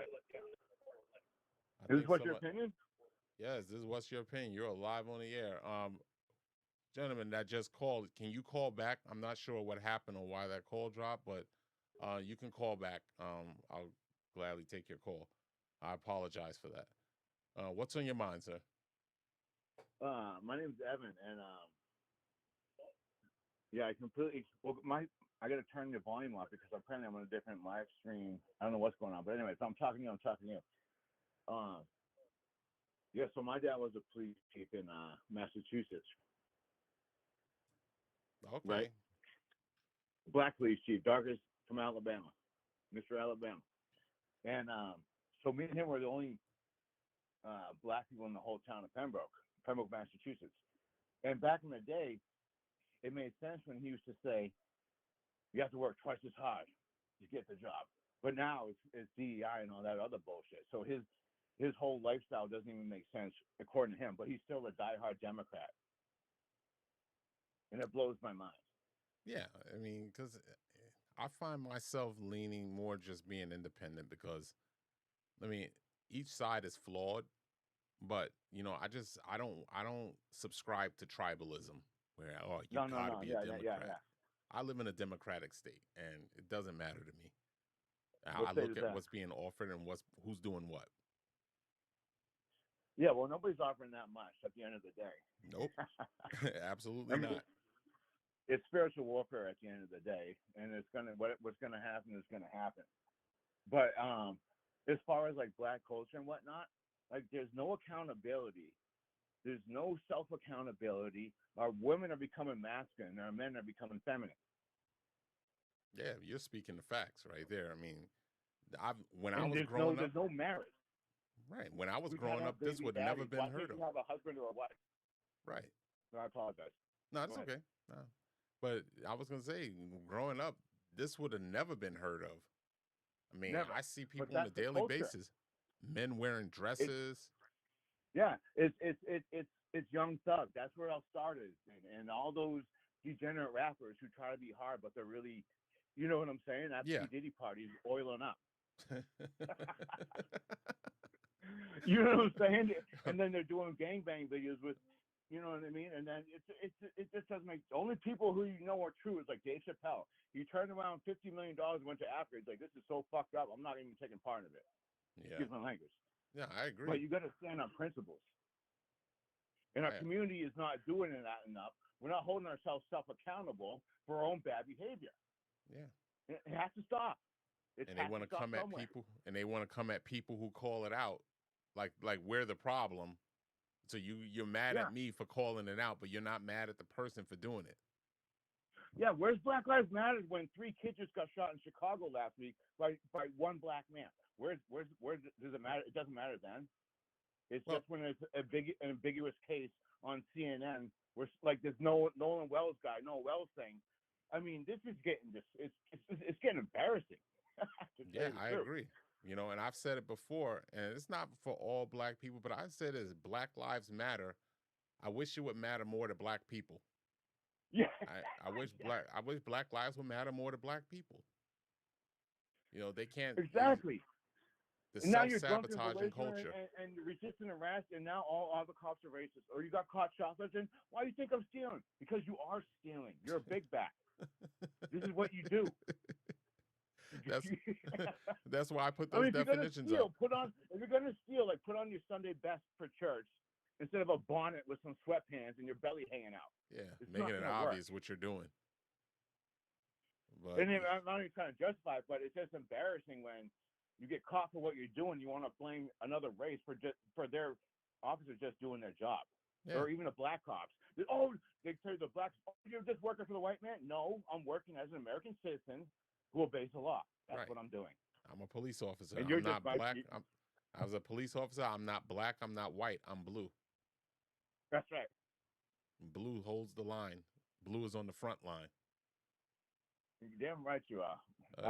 Is this What's Your Opinion? Yes, this is What's Your Opinion. You're live on the air. Gentlemen that just called, can you call back? I'm not sure what happened or why that call dropped, but you can call back. I'll gladly take your call. I apologize for that. What's on your mind, sir? My name's Evan, and I completely. Well, I got to turn the volume off because apparently I'm on a different live stream. I don't know what's going on, but anyway, if I'm talking to you, I'm talking to you. Yeah, so my dad was a police chief in Massachusetts. Okay. Right? Black police chief, darkest from Alabama, Mr. Alabama. And so me and him were the only black people in the whole town of Pembroke, Massachusetts. And back in the day, it made sense when he used to say, you have to work twice as hard to get the job. But now it's DEI and all that other bullshit. So his whole lifestyle doesn't even make sense according to him, but he's still a diehard Democrat. And it blows my mind. Yeah, I mean, because I find myself leaning more just being independent because, I mean, each side is flawed, but I don't subscribe to tribalism where you gotta be a Democrat. I live in a democratic state, and it doesn't matter to me. I look at what's being offered and who's doing what. Yeah, well, nobody's offering that much at the end of the day. Nope, absolutely not. It's spiritual warfare at the end of the day, and it's what's gonna happen is gonna happen. But as far as like black culture and whatnot. Like, there's no accountability. There's no self accountability. Our women are becoming masculine, and our men are becoming feminine. Yeah, you're speaking the facts right there. I mean, when I And was growing up, there's no marriage. right? When I was We gotta growing up, have this baby would never daddies. Why been can't heard of. you have a husband or a wife? Right. No, I apologize. No, that's Go ahead. okay. No. But I was gonna say, growing up, this would have never been heard of. I mean, Never. I see But people on a that's the daily culture. basis, men wearing dresses. Yeah, it's Young Thug. That's where it all started, and all those degenerate rappers who try to be hard, but they're really, you know what I'm saying? That's Yeah. P Diddy parties oiling up. You know what I'm saying? And then they're doing gangbang videos with, you know what I mean? And then it just doesn't make. The only people who you know are true is like Dave Chappelle. He turned around $50 million, went to Africa. He's like, this is so fucked up. I'm not even taking part of it. Yeah. Excuse my language. Yeah, I agree. But you got to stand on principles. And our community is not doing that enough. We're not holding ourselves self-accountable for our own bad behavior. Yeah. It has to stop. And they want to come at people, and they want to come at people who call it out, like we're the problem. So you're mad at me for calling it out, but you're not mad at the person for doing it. Yeah, where's Black Lives Matter when 3 kids just got shot in Chicago last week by one black man? Where does it matter? It doesn't matter then. It's just when it's an ambiguous case on CNN where like this Nolan Wells guy, Nolan Wells thing. I mean, this is getting it's getting embarrassing. Yeah, I agree. You know, and I've said it before, and it's not for all black people, but I said as Black Lives Matter, I wish it would matter more to black people. Yeah. I wish black lives would matter more to black people. You know, they can't exactly. The and now you're drunk self-sabotaging culture. and resisting arrest, and now all the cops are racist. Or you got caught shoplifting. Why do you think I'm stealing? Because you are stealing. You're a big back. This is what you do. That's why I put those definitions up. If you're gonna steal, like put on your Sunday best for church instead of a bonnet with some sweatpants and your belly hanging out. Yeah, it's making it obvious what you're doing. But and I'm not even trying to justify it, but it's just embarrassing when you get caught for what you're doing. You want to blame another race for their officers just doing their job, or even the black cops. Oh, they say the blacks. Oh, you're just working for the white man. No, I'm working as an American citizen who obeys the law. That's what I'm doing. I'm a police officer. And I'm not black. I was a police officer. I'm not black. I'm not white. I'm blue. That's right. Blue holds the line. Blue is on the front line. You're damn right you are.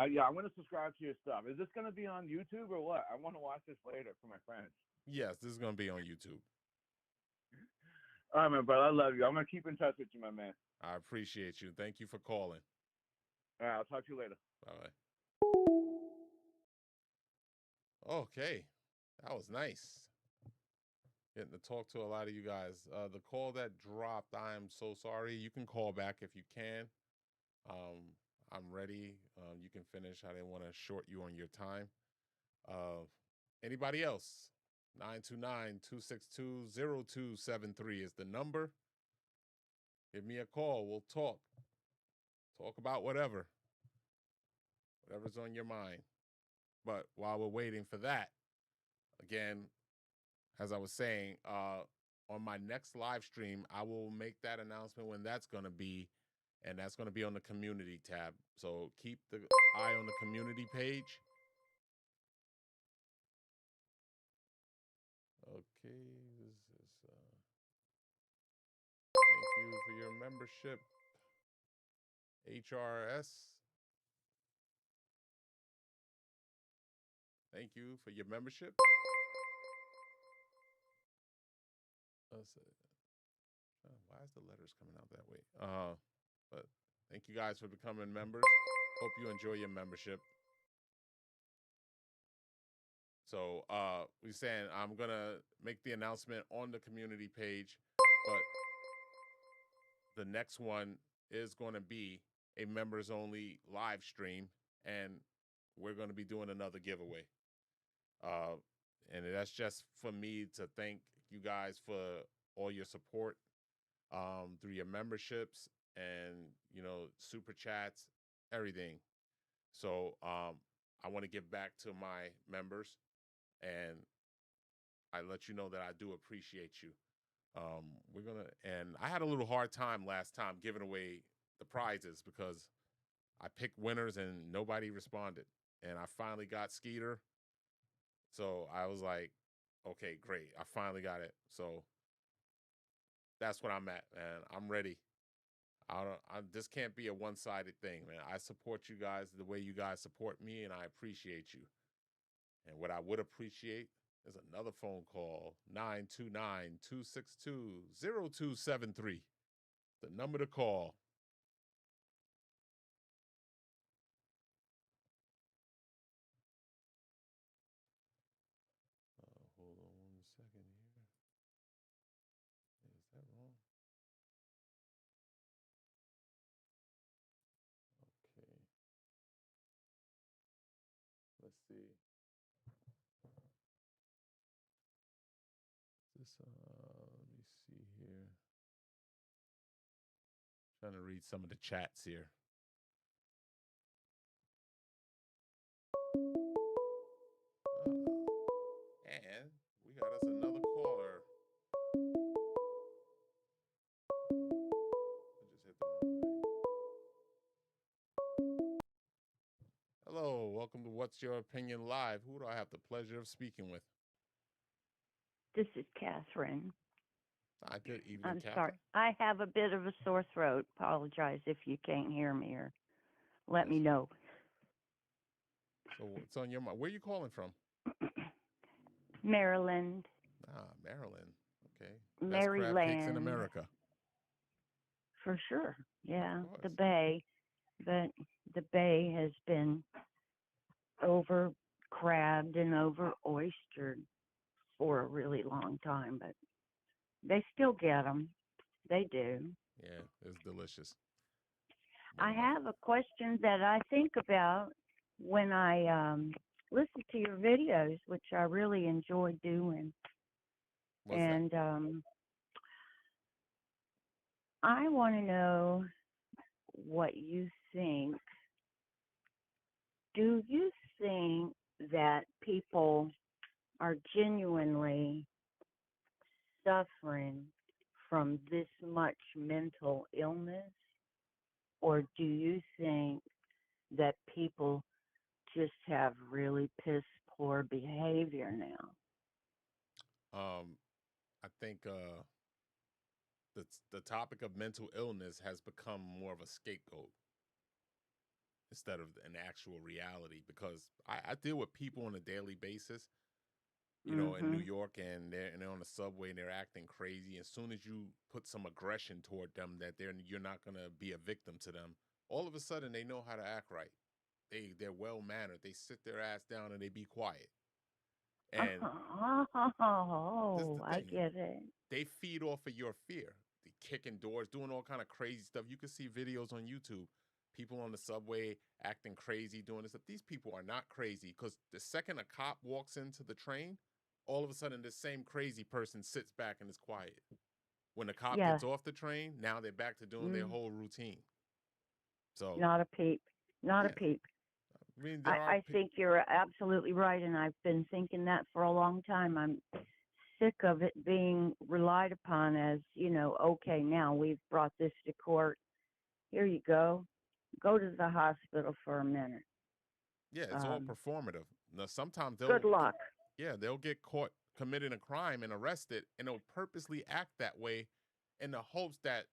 Yeah, I'm going to subscribe to your stuff. Is this going to be on YouTube or what? I want to watch this later for my friends. Yes, this is going to be on YouTube. All right, my brother. I love you. I'm going to keep in touch with you, my man. I appreciate you. Thank you for calling. All right, I'll talk to you later. Bye-bye. Okay, that was nice. Getting to talk to a lot of you guys. The call that dropped, I am so sorry. You can call back if you can. I'm ready. You can finish. I didn't want to short you on your time. Anybody else? 929-262-0273 is the number. Give me a call. We'll talk. Talk about whatever's on your mind. But while we're waiting for that, again, as I was saying, on my next live stream, I will make that announcement when that's going to be, and that's going to be on the community tab. So keep the eye on the community page. Okay, this is, thank you for your membership, HRS. Thank you for your membership. Why is the letters coming out that way? But thank you guys for becoming members. Hope you enjoy your membership. So we're saying I'm gonna make the announcement on the community page, but the next one is going to be a members only live stream, and we're going to be doing another giveaway. And that's just for me to thank you guys for all your support through your memberships and, you know, super chats, everything. So I want to give back to my members and I let you know that I do appreciate you. And I had a little hard time last time giving away the prizes because I picked winners and nobody responded. And I finally got Skeeter. So I was like, okay, great. I finally got it. So that's what I'm at, man. I'm ready. This can't be a one-sided thing, man. I support you guys the way you guys support me, and I appreciate you. And what I would appreciate is another phone call, 929-262-0273. The number to call. Hold on 1 second here. Is that wrong? Okay. Let's see. Let me see here. Trying to read some of the chats here. And we got us another caller. I just hit the wrong thing. Hello, welcome to What's Your Opinion Live. Who do I have the pleasure of speaking with? This is Catherine. Hi, good evening, I'm Catherine. sorry. I have a bit of a sore throat. Apologize if you can't hear me or let me know. So what's on your mind? Where are you calling from? Maryland. Maryland. Okay. Best Maryland. crab cakes in America. For sure. Yeah, the Bay. But the Bay has been over crabbed and over oystered for a really long time, but they still get them. They do. Yeah, it's delicious. I have a question that I think about when I listen to your videos, which I really enjoy doing. What's that? I want to know what you think. Do you think that people are genuinely suffering from this much mental illness? Or do you think that people just have really piss poor behavior now? I think the topic of mental illness has become more of a scapegoat instead of an actual reality, because I deal with people on a daily basis, you know, in New York, and they're on the subway and they're acting crazy. As soon as you put some aggression toward them that you're not gonna be a victim to them, all of a sudden they know how to act right. They're well mannered. They sit their ass down and they be quiet. And oh, I get it. They feed off of your fear. They kicking doors, doing all kind of crazy stuff. You can see videos on YouTube. People on the subway acting crazy, doing this stuff. These people are not crazy, because the second a cop walks into the train, all of a sudden this same crazy person sits back and is quiet. When the cop gets off the train, now they're back to doing their whole routine. So not a peep. Not a peep. I mean, I think you're absolutely right, and I've been thinking that for a long time. I'm sick of it being relied upon as, you know, okay, now we've brought this to court. Here you go. Go to the hospital for a minute. Yeah, it's all performative. Now, sometimes good luck. They'll get caught committing a crime and arrested, and they'll purposely act that way in the hopes that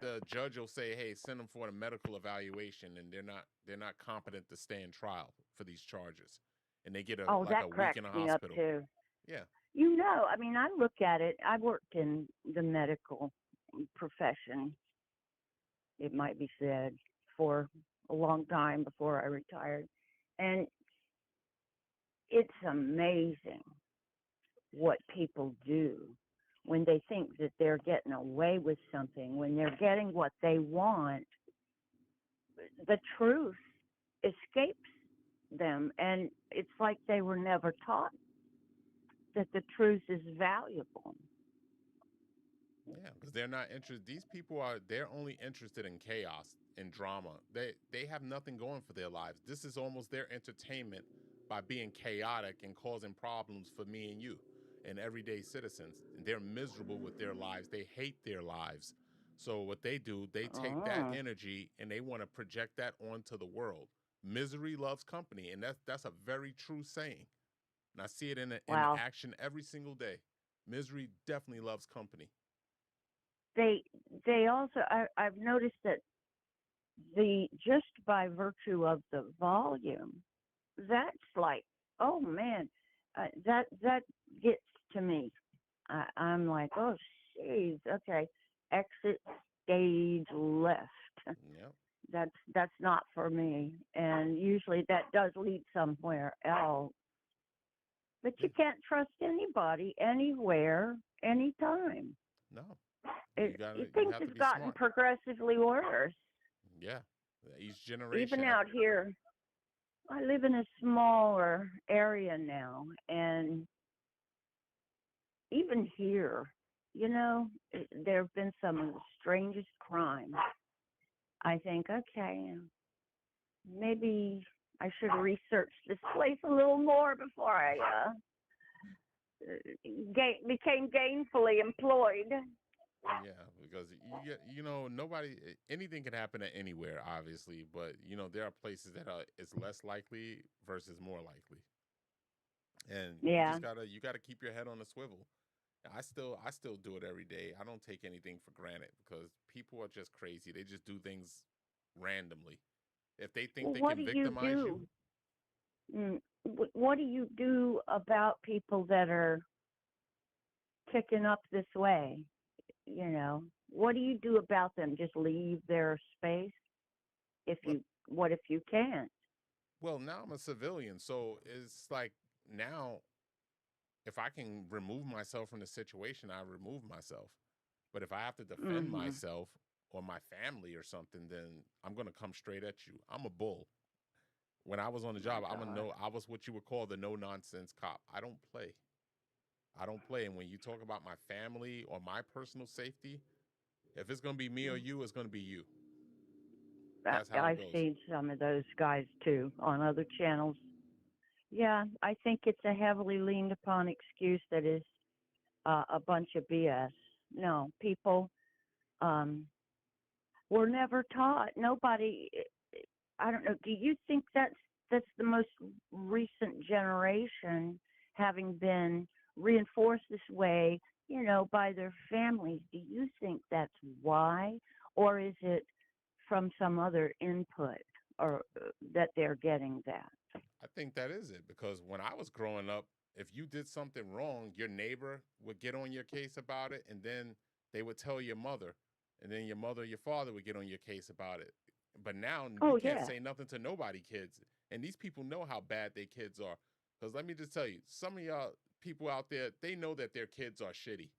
the judge will say, "Hey, send them for a medical evaluation," and they're not competent to stand trial for these charges, and they get a week in a hospital. That cracks me up too. Yeah. You know, I mean, I look at it. I worked in the medical profession, it might be said, for a long time before I retired, and it's amazing what people do when they think that they're getting away with something, when they're getting what they want. The truth escapes them, and it's like they were never taught that the truth is valuable. Yeah, because they're not interested. These people they're only interested in chaos and drama. They have nothing going for their lives. This is almost their entertainment by being chaotic and causing problems for me and you and everyday citizens. They're miserable with their lives. They hate their lives. So what they do, they take that energy and they want to project that onto the world. Misery loves company, and that's a very true saying. And I see it in Wow. action every single day. Misery definitely loves company. They also I've noticed that just by virtue of the volume, that's like, oh man, that gets to me. I'm like, oh jeez, okay, exit stage left. Yep. That's not for me, and usually that does lead somewhere else. But you can't trust anybody, anywhere, anytime. No. You Things have to have be gotten smart. progressively worse. Yeah. Each Even generation. out here, I live in a smaller area now, and even here, there have been some of the strangest crimes. I think, okay, maybe I should research this place a little more before I became gainfully employed. Yeah, because nobody, anything can happen at anywhere, obviously, but there are places that it's less likely versus more likely, and Yeah. you gotta keep your head on a swivel. I still do it every day. I don't take anything for granted because people are just crazy. They just do things randomly. If they think Well, they what can do you victimize you, do? What do you do about people that are picking up this way? What do you do about them? Just leave their space? What if you can't? well, now I'm a civilian, so it's like now if I can remove myself from the situation, I remove myself. But if I have to defend Mhm. myself or my family or something, then I'm gonna come straight at you. I'm a bull. When I was on the My job, God. I was what you would call the no nonsense cop. I don't play. I don't play. And when you talk about my family or my personal safety, if it's gonna be me or you, it's gonna be you. That's how it I've goes. seen some of those guys too on other channels. Yeah, I think it's a heavily leaned upon excuse that is a bunch of BS. No, people um, were never taught. Nobody. I don't know. Do you think that's the most recent generation having been reinforced this way, by their families? Do you think that's why, or is it from some other input, or that they're getting that? I think that is it because when I was growing up, if you did something wrong, your neighbor would get on your case about it, and then they would tell your mother, and then your mother, your father would get on your case about it. But now you Oh can't yeah. say nothing to nobody, kids, and these people know how bad their kids are. Because let me just tell you, some of y'all people out there, they know that their kids are shitty,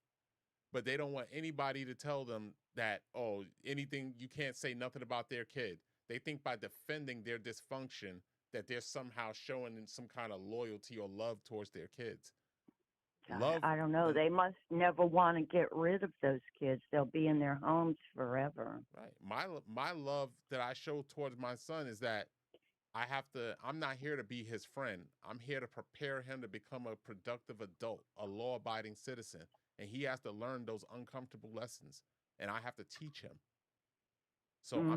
but they don't want anybody to tell them that, oh, anything, you can't say nothing about their kid. They think by defending their dysfunction that they're somehow showing some kind of loyalty or love towards their kids. Love, I don't know. They must never want to get rid of those kids. They'll be in their homes forever. right? My love that I show towards my son is that I'm not here to be his friend. I'm here to prepare him to become a productive adult, a law-abiding citizen, and he has to learn those uncomfortable lessons, and I have to teach him. So Mhm.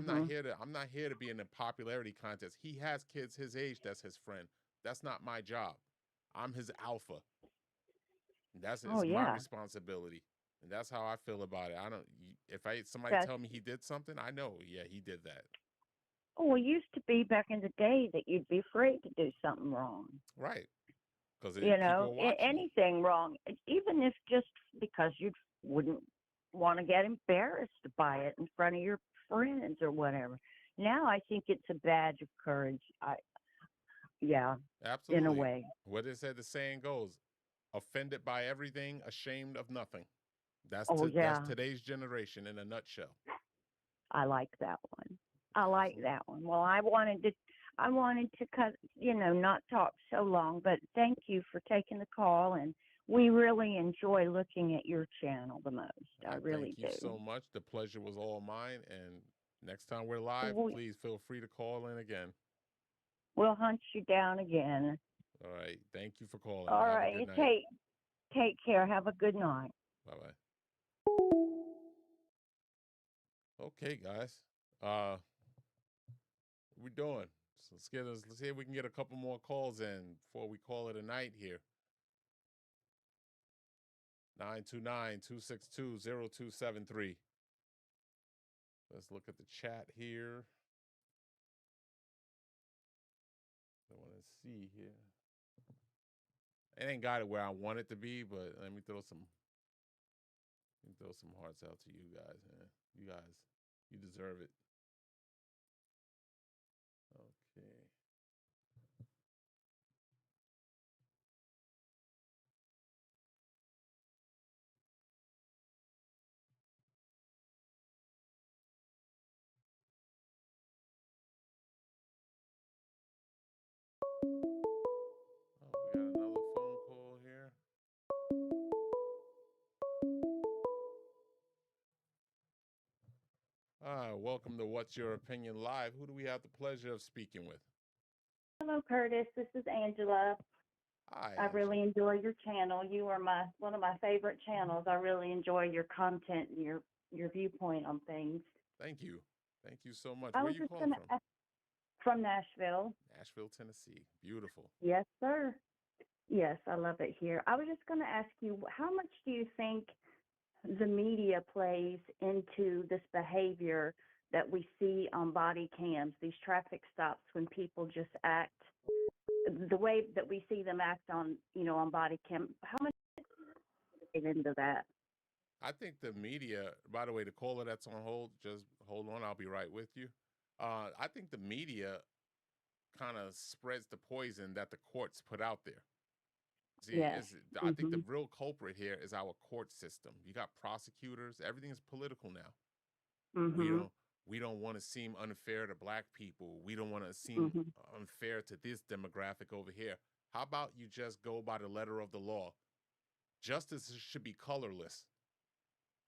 I'm not here to be in a popularity contest. He has kids his age that's his friend. That's not my job. I'm his alpha. Oh It's my yeah. responsibility. And that's how I feel about it. I don't if I somebody That's tell me he did something, I know, yeah, he did that. Oh, it used to be back in the day that you'd be afraid to do something wrong. Right. Because people are watching you. Anything wrong, even if just because you wouldn't want to get embarrassed by it in front of your friends or whatever. Now I think it's a badge of courage. Yeah, in a Absolutely. way. What it said the saying goes, offended by everything, ashamed of nothing. Oh That's yeah, today's generation in a nutshell. I like that one. I like Absolutely. that one. Well, I wanted to cut, not talk so long, but thank you for taking the call, and we really enjoy looking at your channel the most. I I thank really you do. so much. The pleasure was all mine. And next time we're live, We, please feel free to call in again. we'll hunt you down again. All right. Thank you for calling. All Have a right. good night. Take care. Have a good night. Bye-bye. Okay, guys. What we doing? So let's see if we can get a couple more calls in before we call it a night here. 929-262-0273. Let's look at the chat here. I want to see here. It ain't got it where I want it to be, but let me throw some hearts out to you guys, man. You guys, you deserve it. Okay. Oh, we got another phone call here. Welcome to What's Your Opinion Live. Who do we have the pleasure of speaking with? Hello, Curtis. This is Angela. Hi. I really enjoy your channel. You are one of my favorite channels. I really enjoy your content and your viewpoint on things. Thank you. Thank you so much. I Where was you just calling gonna from? From Nashville. Nashville, Tennessee. Beautiful. Yes, sir. Yes, I love it here. I was just going to ask you, how much do you think the media plays into this behavior that we see on body cams, these traffic stops, when people just act the way that we see them act on, on body cam? How much get into that? I think the media, by the way, the caller that's on hold, just hold on, I'll be right with you. I think the media kind of spreads the poison that the courts put out there. See, Yes. I think the real culprit here is our court system. You got prosecutors, everything is political now. We don't want to seem unfair to black people. We don't want to seem unfair to this demographic over here. How about you just go by the letter of the law? Justice should be colorless.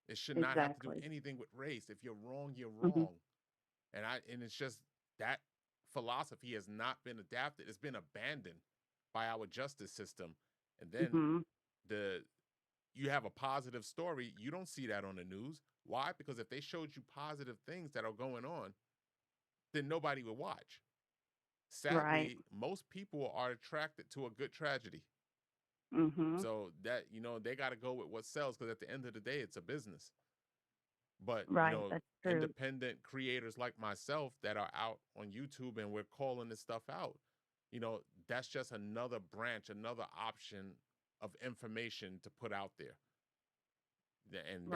It should not have to do anything with race. If you're wrong, you're wrong. And it's just that philosophy has not been adapted. It's been abandoned by our justice system. And then you have a positive story. You don't see that on the news. Why? Because if they showed you positive things that are going on, then nobody would watch. Sadly, most people are attracted to a good tragedy. So that, they got to go with what sells, because at the end of the day, it's a business. But, independent creators like myself that are out on YouTube and we're calling this stuff out, that's just another branch, another option of information to put out there. And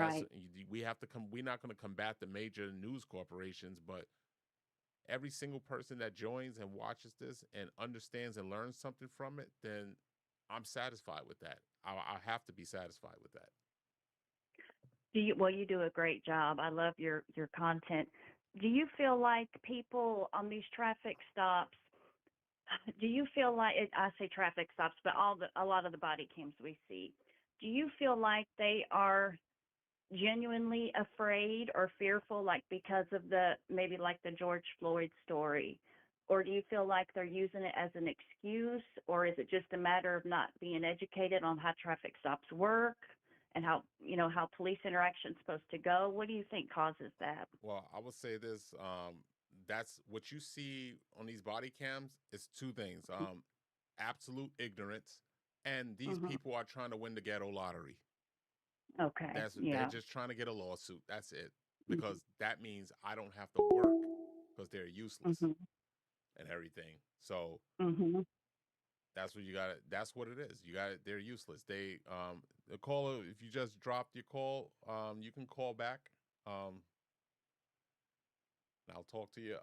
we have to we're not going to combat the major news corporations, but every single person that joins and watches this and understands and learns something from it, then I'm satisfied with that. I have to be satisfied with that. You do a great job. I love your content. Do you feel like people on these traffic stops, do you feel like, I say traffic stops, but a lot of the body cams we see, do you feel like they are genuinely afraid or fearful, like because of maybe like the George Floyd story? Or do you feel like they're using it as an excuse, or is it just a matter of not being educated on how traffic stops work and how police interaction is supposed to go? What do you think causes that? Well, I would say this, that's what you see on these body cams is two things. Absolute ignorance, and these people are trying to win the ghetto lottery. Okay. They're just trying to get a lawsuit. That's it. Because that means I don't have to work, because they're useless and everything. So that's what you got. That's what it is. They're useless. The caller, if you just dropped your call, you can call back. I'll talk to you.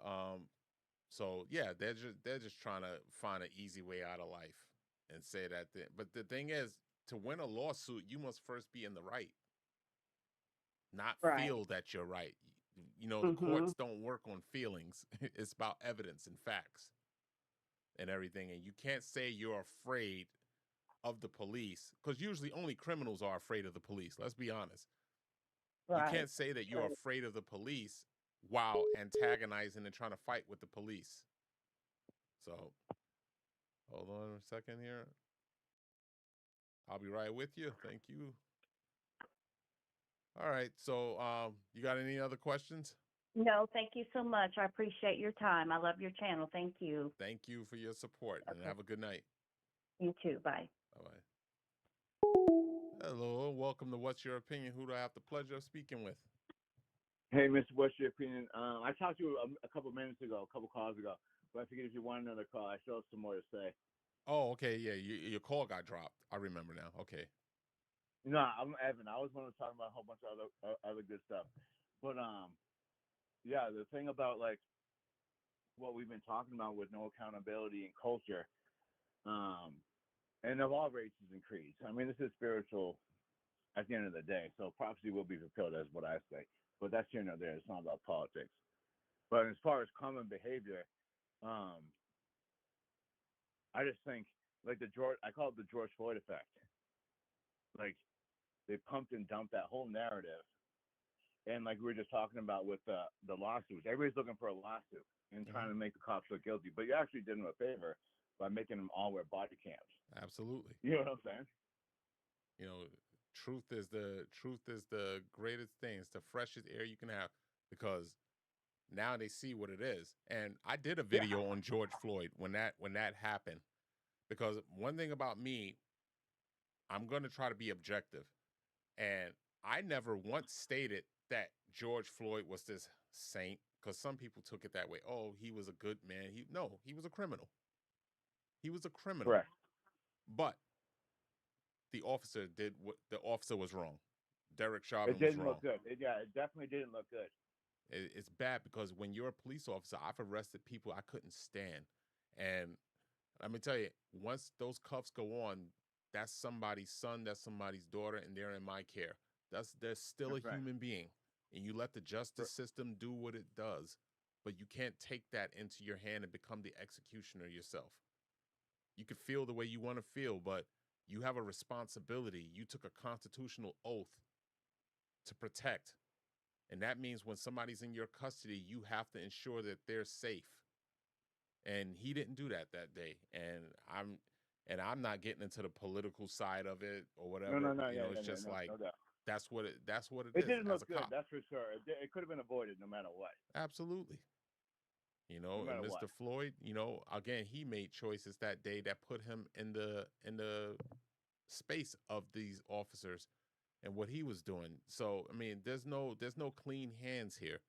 So yeah, they're just trying to find an easy way out of life and say that. But the thing is, to win a lawsuit, you must first be in the right, not feel that you're right. The courts don't work on feelings. It's about evidence and facts and everything. And you can't say you're afraid of the police, because usually only criminals are afraid of the police. Let's be honest. You can't say that you're afraid of the police while antagonizing and trying to fight with the police. So Hold on a second here. I'll be right with you. Thank you. All right. So, you got any other questions? No, thank you so much. I appreciate your time. I love your channel. Thank you. Thank you for your support, and have a good night. You too. Bye. Bye-bye. Hello, welcome to What's Your Opinion? Who do I have the pleasure of speaking with? Hey, Mr. What's your opinion? I talked to you a couple minutes ago, a couple calls ago, but I figured if you want another call, I still have some more to say. Oh, okay. Yeah, your call got dropped. I remember now. Okay. No, I'm Evan. I was one to talk about a whole bunch of other good stuff, but yeah, the thing about like what we've been talking about with no accountability and culture, and of all races and creeds. I mean, this is spiritual at the end of the day, so prophecy will be fulfilled, is what I say. But that's here nor there. It's not about politics. But as far as common behavior, I just think like I call it the George Floyd effect. Like they pumped and dumped that whole narrative, and like we were just talking about with the lawsuits, everybody's looking for a lawsuit and trying to make the cops look guilty. But you actually did them a favor by making them all wear body cams. Absolutely. You know what I'm saying? You know, truth is the greatest thing. It's the freshest air you can have, because now they see what it is. And I did a video on George Floyd when that happened, because one thing about me, I'm going to try to be objective, and I never once stated that George Floyd was this saint, because some people took it that way. Oh, he was a good man. He was a criminal. He was a criminal. Correct. But the officer was wrong. Derek Chauvin It didn't was wrong. look good. It definitely didn't look good. It's bad, because when you're a police officer, I've arrested people I couldn't stand. And let me tell you, once those cuffs go on, that's somebody's son, that's somebody's daughter, and they're in my care. They're still a human being. And you let the justice system do what it does, but you can't take that into your hand and become the executioner yourself. You can feel the way you want to feel, but you have a responsibility. You took a constitutional oath to protect. And that means when somebody's in your custody, you have to ensure that they're safe. And he didn't do that day. And I'm not getting into the political side of it or whatever. No. It's just like no doubt. that's what it is. It didn't as look a good. cop. That's for sure. It could have been avoided no matter what. Absolutely. No And matter Mr. what. Floyd, again, he made choices that day that put him in the space of these officers and what he was doing. So, I mean, there's no clean hands here.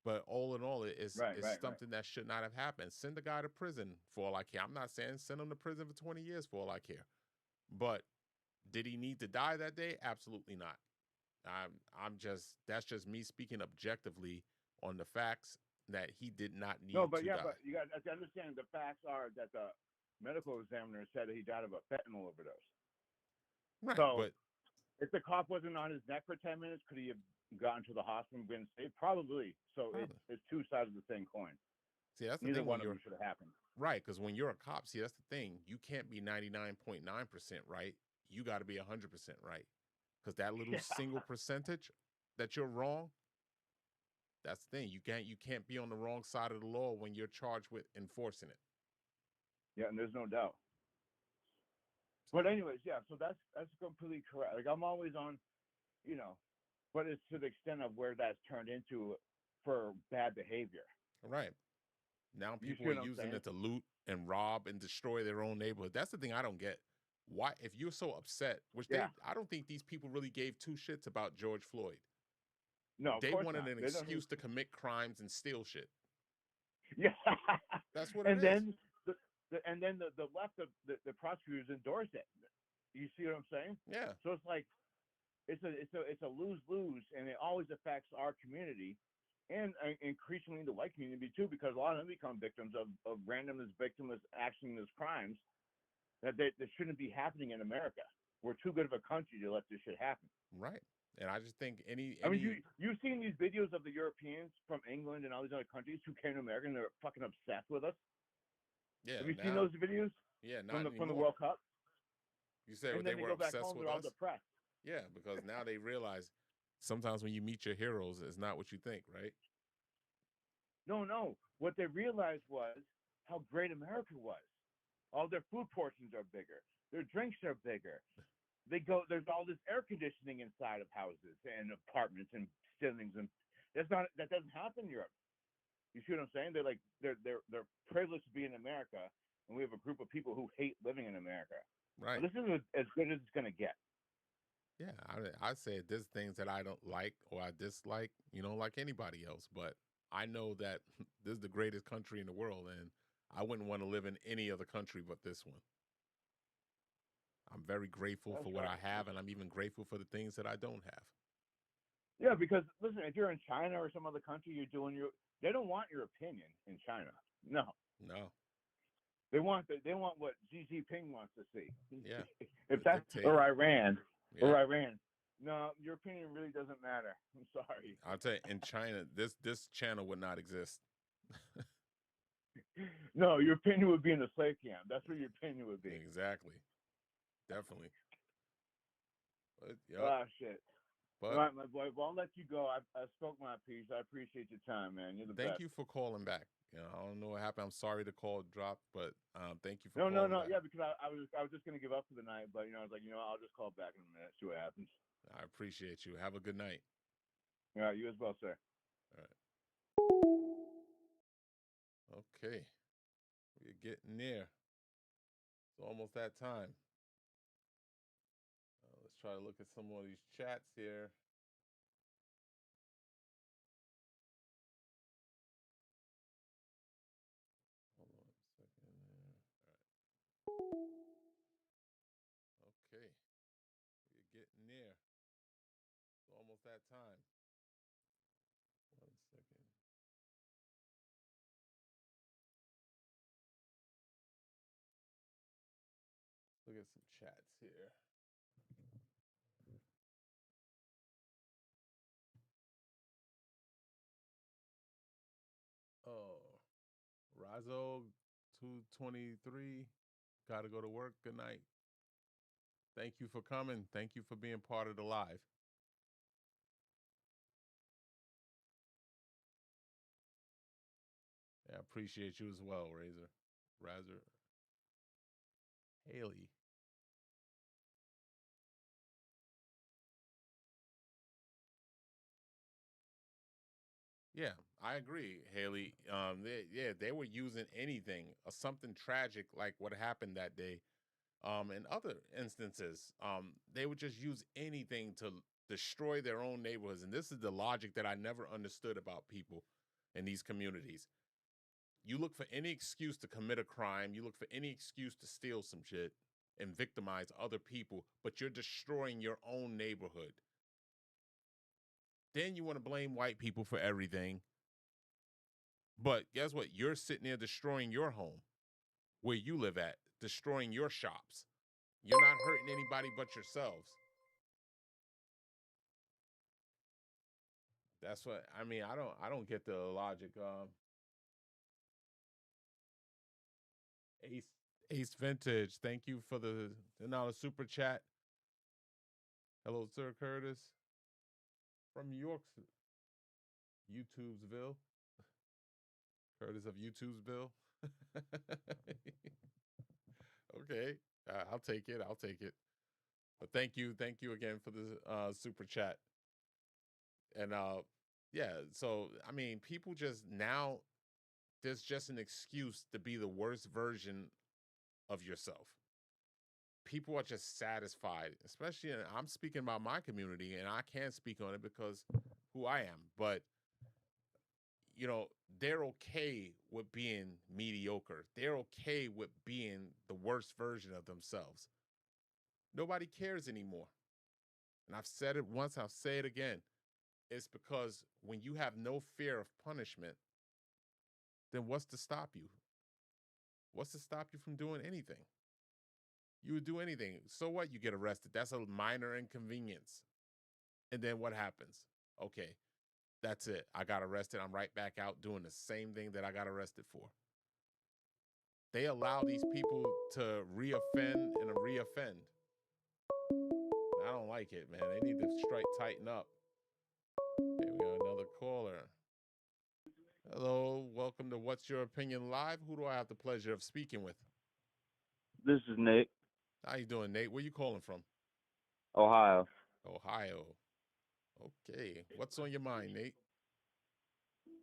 But all in all, it's something that should not have happened. Send the guy to prison for all I care. I'm not saying send him to prison for 20 years for all I care. But did he need to die that day? Absolutely not. That's just me speaking objectively on the facts that he did not need to die. But you got to understand the facts are that the medical examiner said that he died of a fentanyl overdose. Right. So but if the cop wasn't on his neck for 10 minutes, could he have gotten to the hospital and been saved? Probably. So it's two sides of the same coin. See, that's the Neither thing. one of them should have happened. Right, because when you're a cop, see, that's the thing. You can't be 99.9% right. You got to be 100% right. Because that little single percentage that you're wrong, that's the thing. You can't be on the wrong side of the law when you're charged with enforcing it. Yeah, and there's no doubt. But anyways, yeah, so that's completely correct. Like I'm always on, but it's to the extent of where that's turned into for bad behavior. Right. Now people are using it to loot and rob and destroy their own neighborhood. That's the thing I don't get. Why, if you're so upset, I don't think these people really gave two shits about George Floyd. No, they wanted an excuse to commit crimes and steal shit. Yeah, that's what it is. And then the left, the prosecutors endorse it. You see what I'm saying? Yeah. So it's like it's a lose-lose, and it always affects our community, and increasingly the white community too, because a lot of them become victims of randomness, victimless, actionless crimes that shouldn't be happening in America. We're too good of a country to let this shit happen. Right. And I just think I mean, you've seen these videos of the Europeans from England and all these other countries who came to America and they're fucking obsessed with us. Yeah. Have you seen those videos? Yeah, from the World Cup. You said and they then were go back obsessed home, with they're all us. depressed. Yeah, because now they realize sometimes when you meet your heroes, it's not what you think, right? No. What they realized was how great America was. All their food portions are bigger. Their drinks are bigger. There's all this air conditioning inside of houses and apartments and ceilings, and that doesn't happen in Europe. You see what I'm saying? They're privileged to be in America, and we have a group of people who hate living in America. Right. Well, this is as good as it's gonna get. Yeah, I say there's things that I don't like or I dislike, like anybody else. But I know that this is the greatest country in the world, and I wouldn't want to live in any other country but this one. I'm very grateful That's for what right. I have, and I'm even grateful for the things that I don't have. Yeah, because listen, if you're in China or some other country, they don't want your opinion in China. No, No. they want what Xi Jinping wants to see. Yeah. If The that's dictator. or Iran, Yeah. no, your opinion really doesn't matter. I'm sorry. I'll tell you, in China, this channel would not exist. No, your opinion would be in the slave camp. That's where your opinion would be. Exactly. Definitely. But, yep. Ah, shit. But All right, my boy. Well, I'll let you go. I spoke my piece. I appreciate your time, man. You're the best. thank you for calling back. I don't know what happened. I'm sorry the call dropped, but thank you for No, calling no. back. Yeah, because I was just gonna give up for the night, but I was like, I'll just call back in a minute, see what happens. I appreciate you. Have a good night. All right, you as well, sir. All right. Okay. We're getting there. It's almost that time. Let's try to look at some more of these chats here. Hold on a second there. All right. Okay. We're getting there. It's almost that time. 1 second. Look at some chats here. Oh, Razo 223. Got to go to work. Good night. Thank you for coming. Thank you for being part of the live. Yeah, I appreciate you as well, Razor. Haley. Yeah, I agree, Haley. They were using anything, something tragic like what happened that day. In other instances, they would just use anything to destroy their own neighborhoods. And this is the logic that I never understood about people in these communities. You look for any excuse to commit a crime, you look for any excuse to steal some shit and victimize other people, but you're destroying your own neighborhood. Then you want to blame white people for everything. But guess what? You're sitting there destroying your home where you live at, destroying your shops. You're not hurting anybody but yourselves. That's what I mean. I don't get the logic. Ace Vintage, thank you for the $10 super chat. Hello, Sir Curtis. From York, YouTubesville. Curtis of YouTubesville. Okay, I'll take it. But thank you again for the super chat. And yeah, so I mean, people just now there's just an excuse to be the worst version of yourself. People are just satisfied, especially I'm speaking about my community, and I can't speak on it because who I am, but they're okay with being mediocre. They're okay with being the worst version of themselves. Nobody cares anymore. And I've said it once, I'll say it again. It's because when you have no fear of punishment, then what's to stop you? What's to stop you from doing anything? You would do anything. So what? You get arrested. That's a minor inconvenience. And then what happens? Okay, that's it. I got arrested. I'm right back out doing the same thing that I got arrested for. They allow these people to reoffend and reoffend. I don't like it, man. They need to tighten up. Okay, we got another caller. Hello, welcome to What's Your Opinion Live. Who do I have the pleasure of speaking with? This is Nick, How you doing, Nate? Where you calling from? Ohio. Ohio. Okay. What's on your mind, Nate?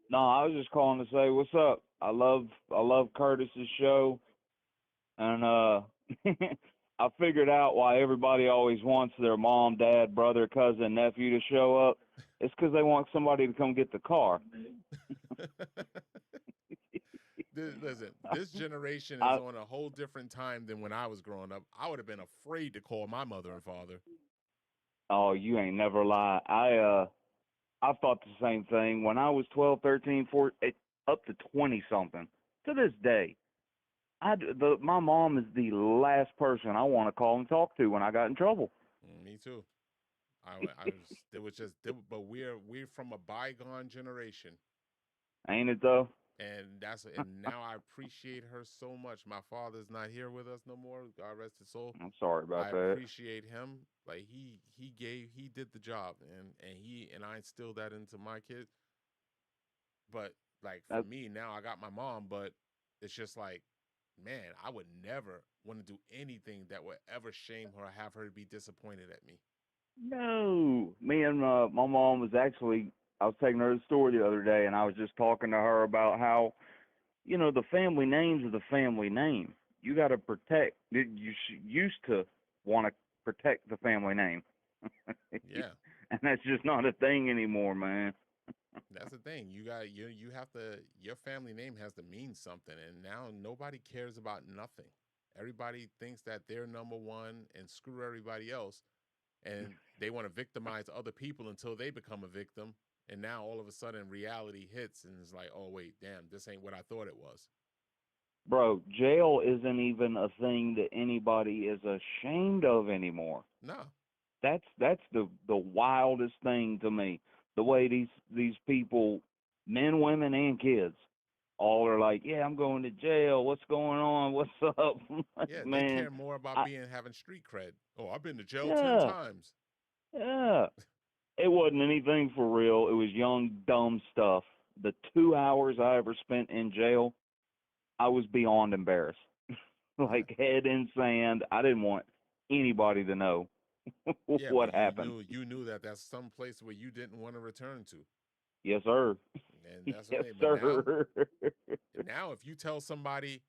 No, I was just calling to say what's up. I love Curtis's show, and I figured out why everybody always wants their mom, dad, brother, cousin, nephew to show up. It's because they want somebody to come get the car. Listen, this generation is I, on a whole different time than when I was growing up. I would have been afraid to call my mother and father. oh, you ain't never lie. I thought the same thing when I was 12, 13, 14, up to 20 something. To this day, my mom is the last person I want to call and talk to when I got in trouble. Me too. It was just, but we're from a bygone generation. Ain't it though? And now I appreciate her so much. My father's not here with us no more. God rest his soul. I'm sorry about I that. appreciate him. Like he did the job, and I instilled that into my kids. But like for me now, I got my mom, but it's just like, man, I would never want to do anything that would ever shame her or have her be disappointed at me. No, me and my mom was actually. I was taking her to the store the other day, and I was just talking to her about how, the family names are the family name. You got to protect. You used to want to protect the family name. Yeah, and that's just not a thing anymore, man. That's the thing. You have to, your family name has to mean something, and now nobody cares about nothing. Everybody thinks that they're number one and screw everybody else, and they want to victimize other people until they become a victim. And now all of a sudden reality hits, and it's like, oh wait, damn, this ain't what I thought it was. Bro, jail isn't even a thing that anybody is ashamed of anymore. No. That's the wildest thing to me. The way these people, men, women, and kids, all are like, yeah, I'm going to jail. What's going on? What's up? Yeah, Man, they care more about having street cred. Oh, I've been to jail 10 yeah, times. Yeah. It wasn't anything for real. It was young, dumb stuff. The 2 hours I ever spent in jail, I was beyond embarrassed. Like head in sand. I didn't want anybody to know Yeah, what but happened. you knew that that's some place where you didn't want to return to. Yes, sir. And that's yes, but sir. now if you tell somebody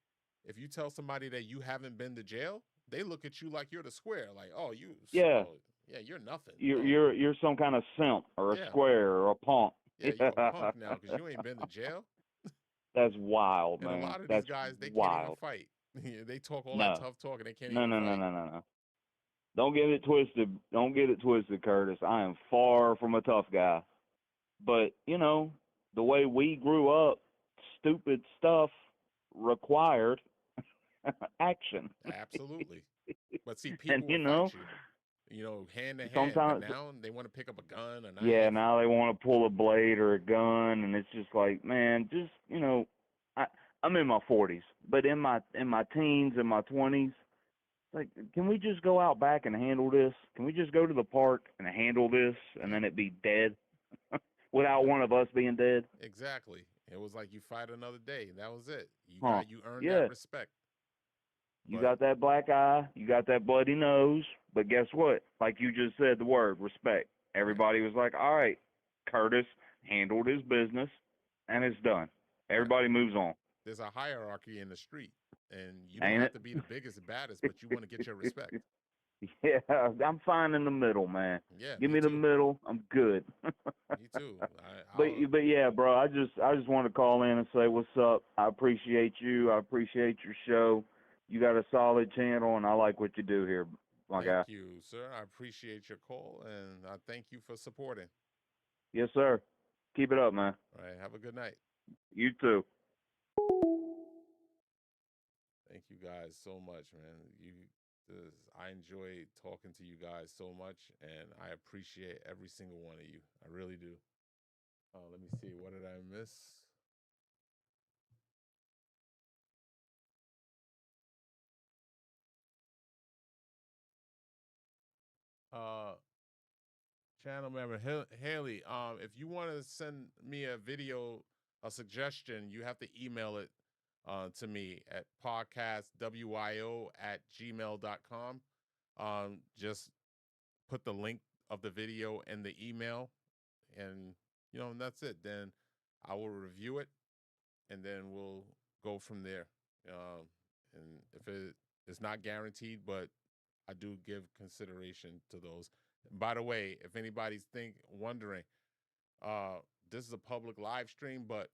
that you haven't been to jail, they look at you like you're the square. Like, oh, Yeah. Yeah, you're nothing. You're some kind of simp or a square or a punk. Yeah, you're a punk now because you ain't been to jail. That's wild, And man. a lot of That's these guys, they can't even wild. fight. They talk all that No. tough talk and they can't No, even no, fight. no. Don't get it twisted. Don't get it twisted, Curtis. I am far from a tough guy. But, the way we grew up, stupid stuff required action. Absolutely. But see, and, people will fight you, hand to hand. sometimes, But now they want to pick up a gun, a knife. yeah, now they want to pull a blade or a gun, and it's just like, man, just, I'm in my 40s, but in my teens and my 20s, like, can we just go out back and handle this? Can we just go to the park and handle this, and then it be dead without one of us being dead? Exactly. It was like you fight another day. That was it. You earned Yeah. that respect. You got that black eye, you got that bloody nose, but guess what? Like you just said the word, respect. Everybody was like, all right, Curtis handled his business, and it's done. Everybody moves on. There's a hierarchy in the street, and you Ain't don't have it? to be the biggest, baddest, but you want to get your respect. Yeah, I'm fine in the middle, man. Yeah, give me the middle. I'm good. Me too. But yeah, bro, I just want to call in and say what's up. I appreciate you. I appreciate your show. You got a solid channel, and I like what you do here, my guy. Thank you, sir. I appreciate your call, and I thank you for supporting. Yes, sir. Keep it up, man. All right. Have a good night. You too. Thank you guys so much, man. I enjoy talking to you guys so much, and I appreciate every single one of you. I really do. Let me see. What did I miss? Channel member Haley, if you want to send me a video, a suggestion, you have to email it to me at podcastwyo@gmail.com. Just put the link of the video in the email, and and that's it. Then I will review it, and then we'll go from there. And if it's not guaranteed, but I do give consideration to those. By the way, if anybody's wondering, this is a public live stream, but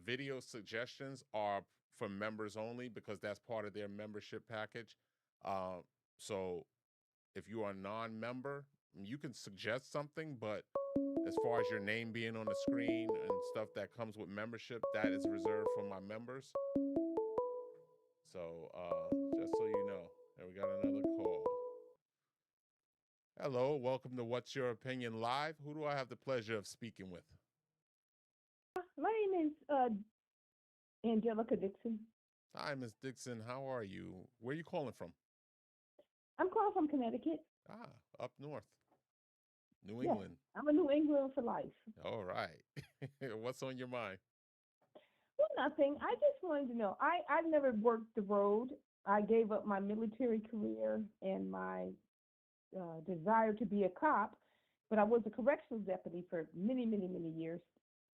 video suggestions are for members only because that's part of their membership package. So if you are a non-member, you can suggest something, but as far as your name being on the screen and stuff that comes with membership, that is reserved for my members. So just so you know, and we got another call. Hello, welcome to What's Your Opinion Live. Who do I have the pleasure of speaking with? My name is Angelica Dixon. Hi, Miss Dixon. How are you? Where are you calling from? I'm calling from Connecticut. Up north. New Yes, England. I'm a New England for life. All right. What's on your mind? Well, nothing. I just wanted to know. I've never worked the road. I gave up my military career and my desire to be a cop, but I was a correctional deputy for many, many, many years,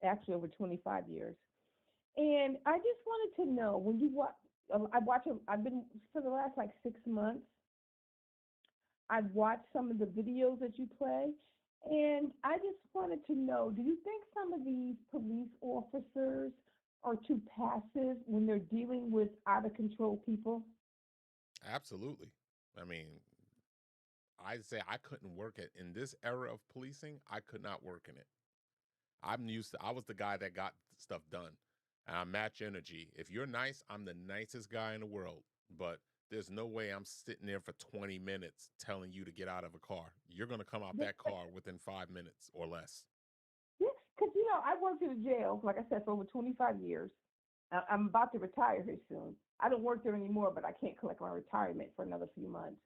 actually over 25 years. And I just wanted to know, when you watch, I've been, for the last like 6 months, I've watched some of the videos that you play, and I just wanted to know, do you think some of these police officers are too passive when they're dealing with out-of-control people? Absolutely. I mean, I'd say I couldn't work it in this era of policing. I could not work in it. I was the guy that got stuff done. And I match energy. If you're nice, I'm the nicest guy in the world. But there's no way I'm sitting there for 20 minutes telling you to get out of a car. You're going to come out that car within 5 minutes or less. Yeah, because, I worked in a jail, like I said, for over 25 years. I'm about to retire here soon. I don't work there anymore, but I can't collect my retirement for another few months.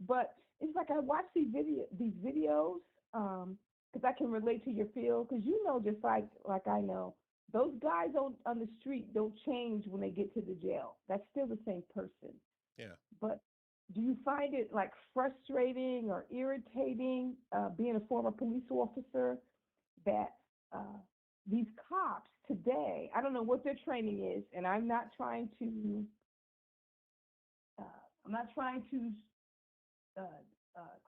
But it's like I watch these videos because I can relate to your field, because just like I know, those guys on the street don't change when they get to the jail. That's still the same person. Yeah. But do you find it like frustrating or irritating, being a former police officer, that these cops today, I don't know what their training is, and I'm not trying to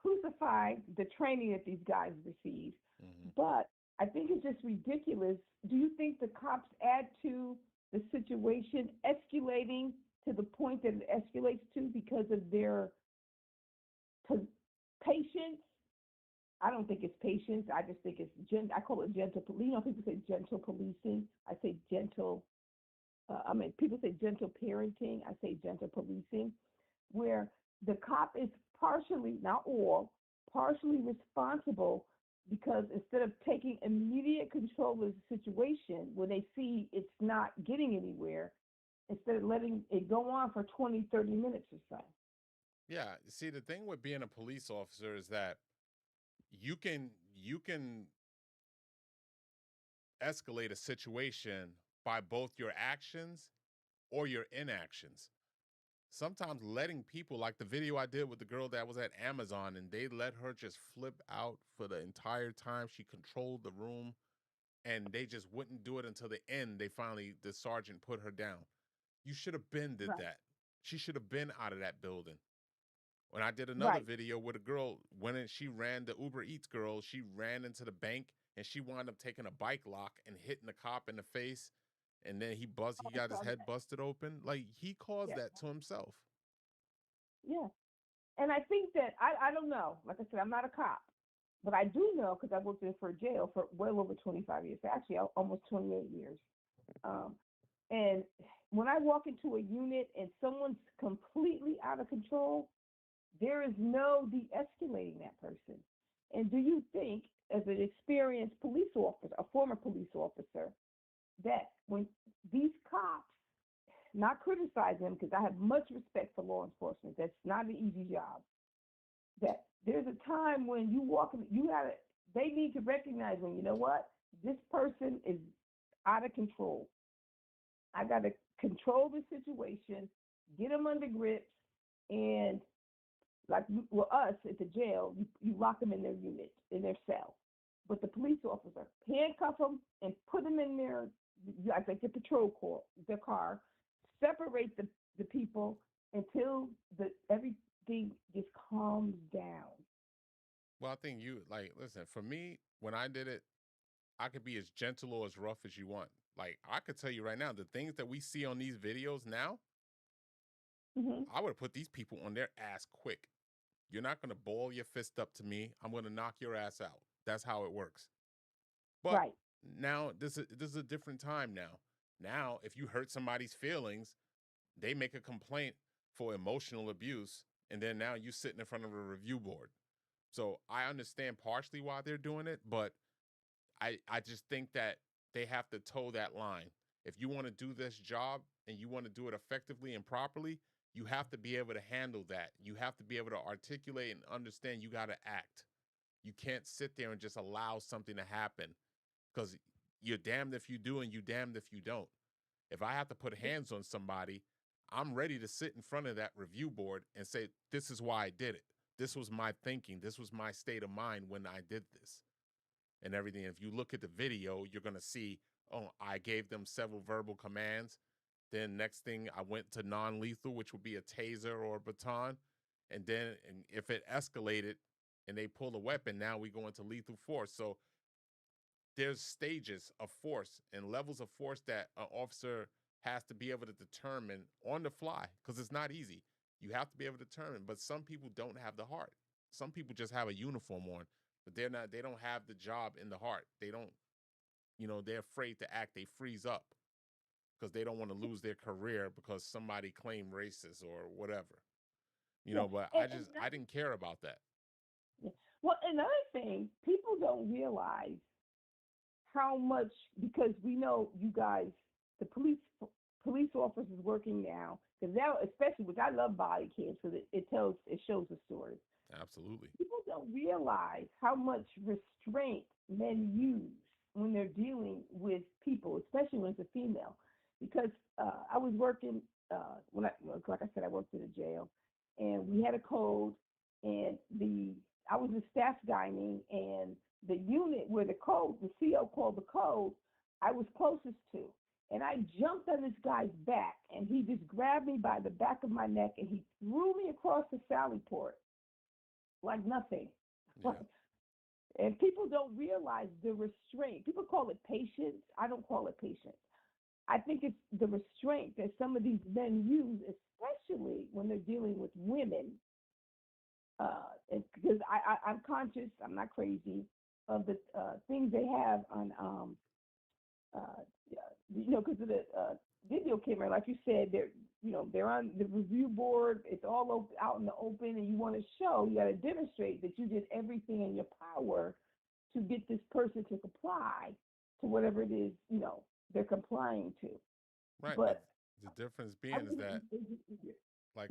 crucify the training that these guys receive, but I think it's just ridiculous. Do you think the cops add to the situation, escalating to the point that it escalates to because of their patience? I don't think it's patience. I just think it's I call it gentle. People say gentle policing. I say gentle. People say gentle parenting. I say gentle policing, where the cop is partially, not all, partially responsible, because instead of taking immediate control of the situation when they see it's not getting anywhere, instead of letting it go on for 20, 30 minutes or so. Yeah. See, the thing with being a police officer is that you can escalate a situation by both your actions or your inactions. Sometimes letting people, like the video I did with the girl that was at Amazon, and they let her just flip out for the entire time. She controlled the room, and they just wouldn't do it until the end. The sergeant put her down. You should have been did that. She should have been out of that building. When I did another video with a girl, she ran, the Uber Eats girl, she ran into the bank, and she wound up taking a bike lock and hitting the cop in the face. And then he got his head busted open. Like, he caused that to himself. Yeah. And I think that, I don't know. Like I said, I'm not a cop. But I do know, because I worked in for jail for well over 25 years. Actually, almost 28 years. And when I walk into a unit and someone's completely out of control, there is no de-escalating that person. And do you think, as an experienced police officer, a former police officer, that when these cops, not criticize them, because I have much respect for law enforcement, that's not an easy job, that there's a time when you walk, they need to recognize when, this person is out of control. I got to control the situation, get them under grips, and like us at the jail, you lock them in their unit, in their cell. But the police officer handcuff them and put them in their, like the patrol car, separate the people until everything just calms down. Well, I think listen, for me, when I did it, I could be as gentle or as rough as you want. Like, I could tell you right now, the things that we see on these videos now, I would have put these people on their ass quick. You're not going to ball your fist up to me. I'm going to knock your ass out. That's how it works. But now this is a different time now. Now, if you hurt somebody's feelings, they make a complaint for emotional abuse, and then now you sitting in front of a review board. So I understand partially why they're doing it, but I just think that they have to toe that line. If you want to do this job and you want to do it effectively and properly, you have to be able to handle that. You have to be able to articulate and understand you got to act. You can't sit there and just allow something to happen, because you're damned if you do and you damned if you don't. If I have to put hands on somebody, I'm ready to sit in front of that review board and say, this is why I did it. This was my thinking. This was my state of mind when I did this and everything. If you look at the video, you're going to see, oh, I gave them several verbal commands. Then next thing, I went to non-lethal, which would be a taser or a baton. And then if it escalated and they pull a weapon, now we go into lethal force. So there's stages of force and levels of force that an officer has to be able to determine on the fly, because it's not easy. You have to be able to determine, but some people don't have the heart. Some people just have a uniform on, but they don't have the job in the heart. They don't, they're afraid to act. They freeze up because they don't want to lose their career because somebody claimed racist or whatever. But I didn't care about that. Well, another thing, people don't realize how much, because we know you guys, the police officers working now, because now, especially, which I love body cams because it shows the story. Absolutely. People don't realize how much restraint men use when they're dealing with people, especially when it's a female. Because I was working like I said, I worked in a jail, and we had a code, and I was a staff gynae, and the unit where the CO called the code, I was closest to. And I jumped on this guy's back, and he just grabbed me by the back of my neck, and he threw me across the sally port like nothing. Yeah. And people don't realize the restraint. People call it patience. I don't call it patience. I think it's the restraint that some of these men use, especially when they're dealing with women. Because I'm conscious, I'm not crazy, of the things they have on, because of the video camera. Like you said, they're on the review board. It's all out in the open, and you want to show, you got to demonstrate that you did everything in your power to get this person to comply to whatever it is, they're complying to. Right, but the difference being is that, like,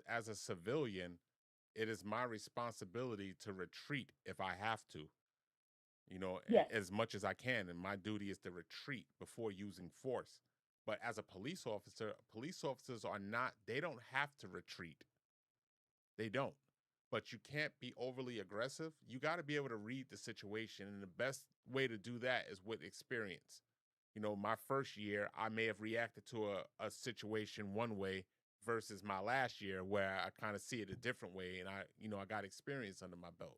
as a civilian, it is my responsibility to retreat if I have to, as much as I can. And my duty is to retreat before using force. But as a police officer, police officers they don't have to retreat. They don't. But you can't be overly aggressive. You got to be able to read the situation. And the best way to do that is with experience. My first year, I may have reacted to a situation one way versus my last year, where I kind of see it a different way. And I got experience under my belt.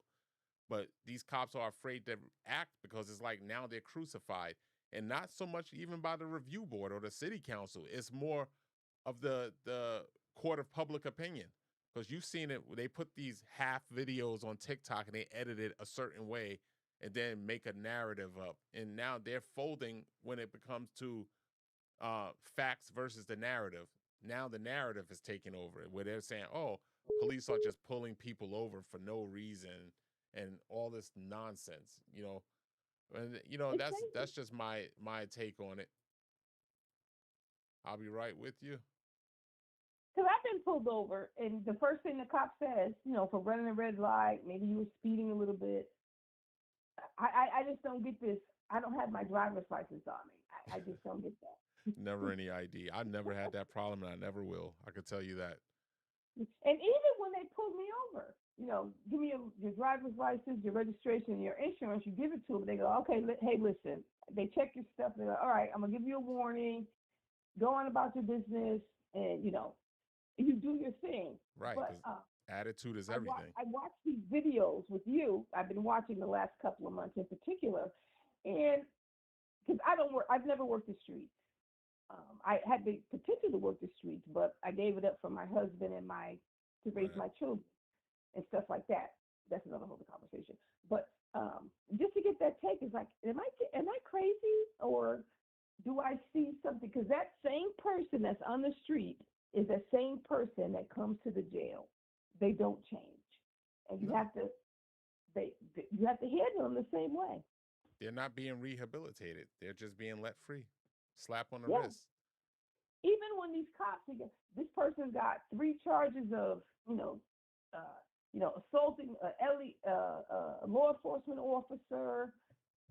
But these cops are afraid to act because it's like now they're crucified. And not so much even by the review board or the city council. It's more of the court of public opinion. Because you've seen it, they put these half videos on TikTok and they edit it a certain way and then make a narrative up. And now they're folding when it comes to facts versus the narrative. Now the narrative is taking over, where they're saying, oh, police are just pulling people over for no reason and all this nonsense, And that's just my take on it. I'll be right with you. Because I've been pulled over, and the first thing the cop says, for running a red light, maybe you were speeding a little bit. I just don't get this. I don't have my driver's license on me. I just don't get that. Never any ID. I never had that problem, and I never will. I could tell you that. And even when they pull me over, give me your driver's license, your registration, your insurance, you give it to them. They go, okay, hey, listen. They check your stuff. They're like, all right, I'm going to give you a warning. Go on about your business, and, you do your thing. Right, But attitude is everything. I watch these videos with you. I've been watching the last couple of months in particular, and because I've never worked the streets. I had the potential to work the streets, but I gave it up for my husband and to raise my children and stuff like that. That's another whole conversation. But just to get that take is like, am I crazy, or do I see something? Because that same person that's on the street is the same person that comes to the jail. They don't change, and you have to handle them the same way. They're not being rehabilitated. They're just being let free. Slap on the wrist. Even when these cops, this person got 3 charges of, assaulting a law enforcement officer.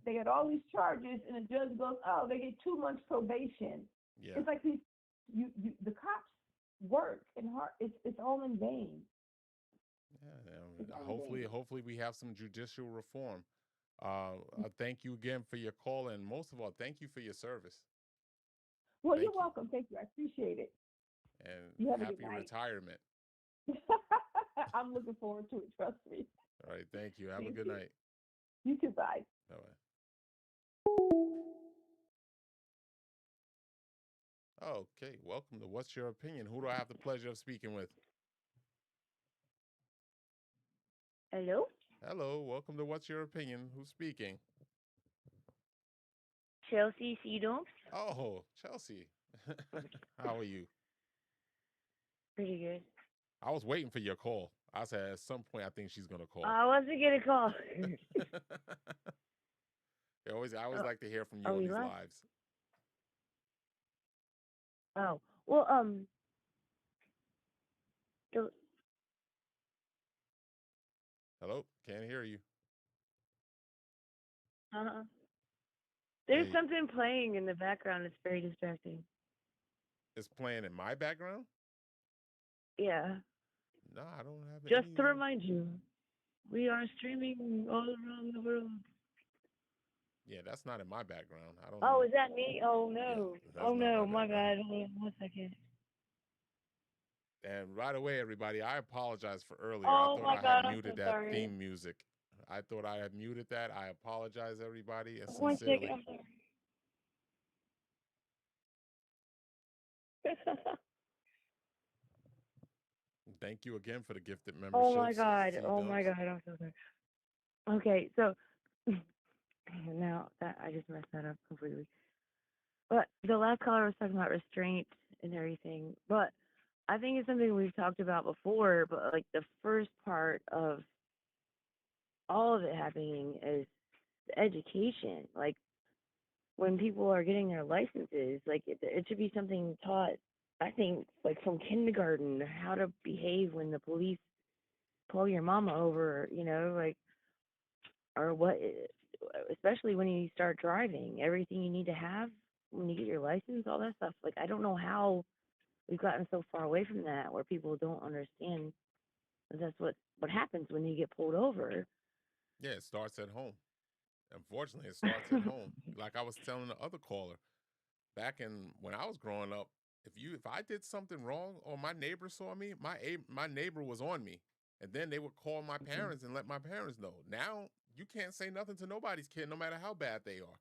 They got all these charges, and the judge goes, "Oh, they get 2 months probation." Yeah. It's like the cops work and hard. It's all in vain. Yeah. Hopefully we have some judicial reform. Thank you again for your call, and most of all, thank you for your service. Well, you're welcome. Thank you. I appreciate it. And you have happy retirement. I'm looking forward to it. Trust me. All right. Thank you. Have a good night. You too. Bye. Bye-bye. Okay. Welcome to What's Your Opinion? Who do I have the pleasure of speaking with? Hello? Hello. Welcome to What's Your Opinion? Who's speaking? Chelsea Cedum. Oh, Chelsea. How are you? Pretty good. I was waiting for your call. I said at some point I think she's gonna call. I wasn't gonna call. I always like to hear from you on these lives. Oh, well, Hello? Can't hear you. There's something playing in the background. It's very distracting. It's playing in my background? Yeah. No, I don't have it. Just to remind you, we are streaming all around the world. Yeah, that's not in my background. I don't. Oh, is that me? Oh no. Yeah, oh no, my bad. Hold on 1 second. And right away, everybody, I apologize for earlier. Oh I thought my I had God, muted I'm so that sorry. theme music. I thought I had muted that. I apologize, everybody, and 1 sincerely. second, I'm sorry. Thank you again for the gifted membership. Oh my God. Oh my God, I'm so sorry. Okay, so now that I just messed that up completely. But the last caller was talking about restraint and everything. But I think it's something we've talked about before, but like the first part of all of it happening is the education. Like when people are getting their licenses, like it should be something taught, I think, like from kindergarten, how to behave when the police pull your mama over, like, or what, especially when you start driving, everything you need to have when you get your license, all that stuff. Like, I don't know how we've gotten so far away from that where people don't understand that that's what happens when you get pulled over. Yeah, it starts at home. Unfortunately, it starts at home. Like I was telling the other caller, back when I was growing up, if I did something wrong or my neighbor saw me, my neighbor was on me, and then they would call my parents and let my parents know. Now you can't say nothing to nobody's kid, no matter how bad they are.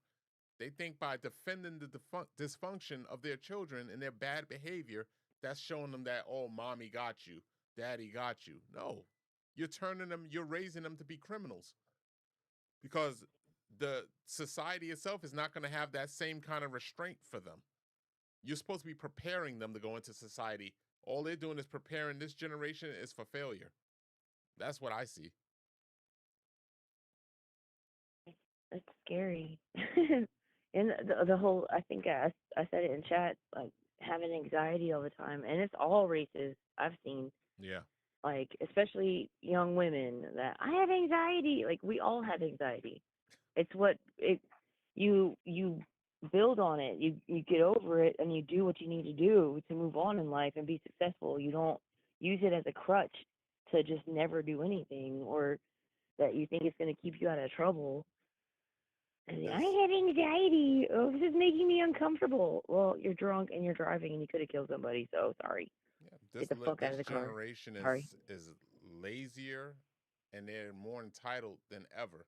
They think by defending the dysfunction of their children and their bad behavior, that's showing them that, oh, mommy got you, daddy got you. No, you're raising them to be criminals, because the society itself is not going to have that same kind of restraint for them. You're supposed to be preparing them to go into society. All they're doing is preparing this generation is for failure. That's what I see. It's scary. And the whole, I think I said it in chat, like having anxiety all the time, and it's all races I've seen. Yeah. Like, especially young women that I have anxiety. Like, we all have anxiety. It's what you build on it. You get over it and you do what you need to do to move on in life and be successful. You don't use it as a crutch to just never do anything, or that you think it's going to keep you out of trouble. And I have anxiety. Oh, this is making me uncomfortable. Well, you're drunk and you're driving and you could have killed somebody. So sorry. Get the fuck out of the car. Generation Sorry. is lazier, and they're more entitled than ever.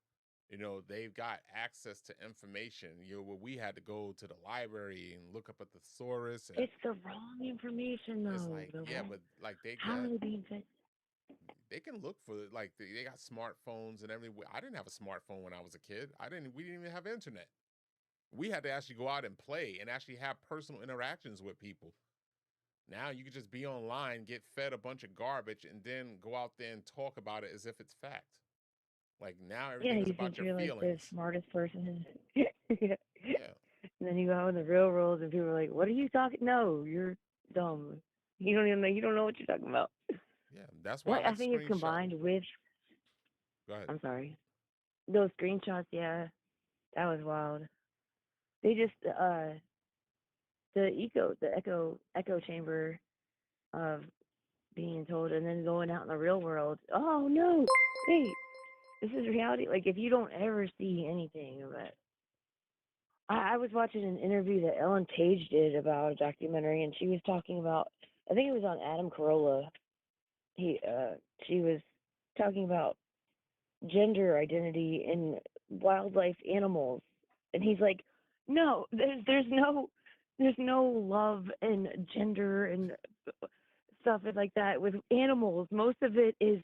You know, they've got access to information. You know, where we had to go to the library and look up a thesaurus. And It's the wrong information, though. it's like, yeah, but like How are they being fed? they can look for it. Like they got smartphones and everything. I didn't have a smartphone when I was a kid. We didn't even have internet. We had to actually go out and play and actually have personal interactions with people. Now you can just be online, get fed a bunch of garbage, and then go out there and talk about it as if it's fact. Like now everything is You about think your you're like the feelings. smartest person. Yeah. Yeah. And then you go out in the real world and people are like, "What are you talking? No, you're dumb. You don't even know. You don't know what you're talking about." Yeah, that's why I I like think it's screenshot. combined with. Go ahead. I'm sorry. Those screenshots, yeah, that was wild. They just the echo chamber of being told, and then going out in the real world. Oh no! Wait, this is reality. Like if you don't ever see anything of it. I was watching an interview that Ellen Page did about a documentary, and she was talking about. I think it was on Adam Carolla. She was talking about gender identity in wildlife animals, and he's like, no, there's no love and gender and stuff like that with animals. Most of it is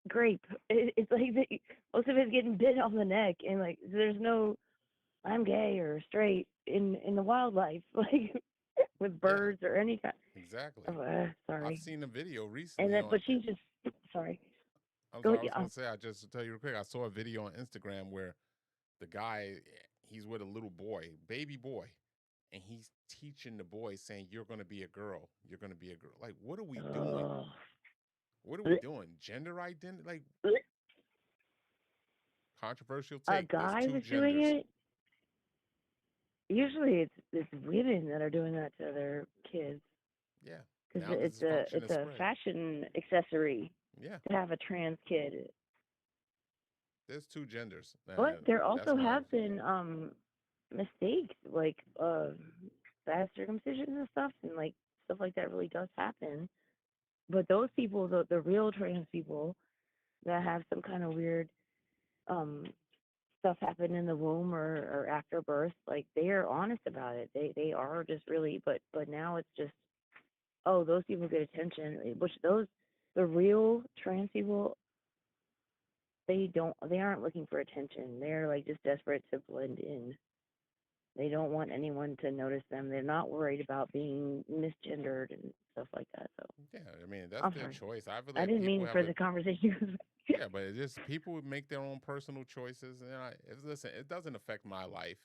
grape. It's like most of it's getting bit on the neck, and like there's no I'm gay or straight in the wildlife, like with birds or any kind. Exactly. Sorry. I've seen a video recently. And then, but she's just sorry. I'm Go sorry. I was ahead. gonna say. I just to tell you real quick. I saw a video on Instagram where the guy he's with a little boy, baby boy, and he's teaching the boy saying, "You're gonna be a girl. You're gonna be a girl." Like, what are we doing? What are we doing? Gender identity? Like controversial take. A guy There's two was genders. doing it. Usually, it's women that are doing that to their kids. Yeah. Because Now it's dysfunction is a spread. fashion accessory. Yeah. To have a trans kid. There's two genders. But there also have been mistakes, like bad circumcisions and stuff like that really does happen. But those people, the real trans people that have some kind of weird stuff happen in the womb or after birth, like they are honest about it. They are just really, but now it's just, oh, those people get attention, which the real trans people, they aren't looking for attention. They're like just desperate to blend in. They don't want anyone to notice them. They're not worried about being misgendered and stuff like that. So yeah, I mean that's their choice. I didn't mean for the conversation. yeah, but it's just people would make their own personal choices, and listen, it doesn't affect my life.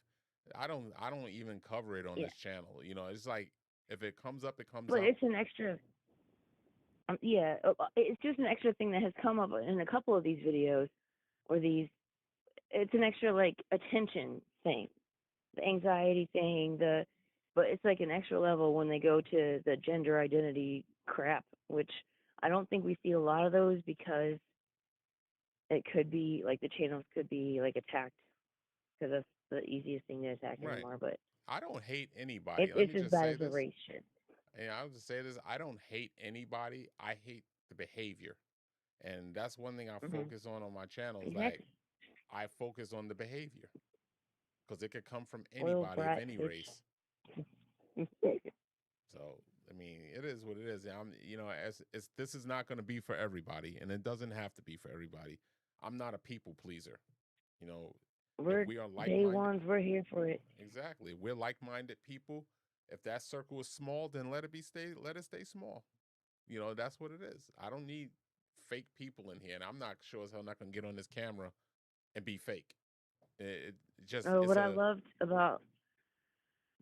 I don't even cover it on this channel. You know, it's like if it comes up, it comes up. But it's an extra. It's just an extra thing that has come up in a couple of these videos, or these. It's an extra like attention thing, the anxiety thing, but it's like an extra level when they go to the gender identity crap, which I don't think we see a lot of those because it could be like the channels could be like attacked because that's the easiest thing to attack anymore. But I don't hate anybody. it's as bad as the race shit. And I'll just say this: I don't hate anybody. I hate the behavior, and that's one thing I focus on my channel. Is like I focus on the behavior because it could come from anybody of any race. So I mean, it is what it is. This is not going to be for everybody, and it doesn't have to be for everybody. I'm not a people pleaser. You know, we are like day ones. We're here for it. Exactly. We're like-minded people. If that circle is small, then let it stay small. You know, that's what it is. I don't need fake people in here, and I'm not sure as hell not going to get on this camera and be fake. What I loved about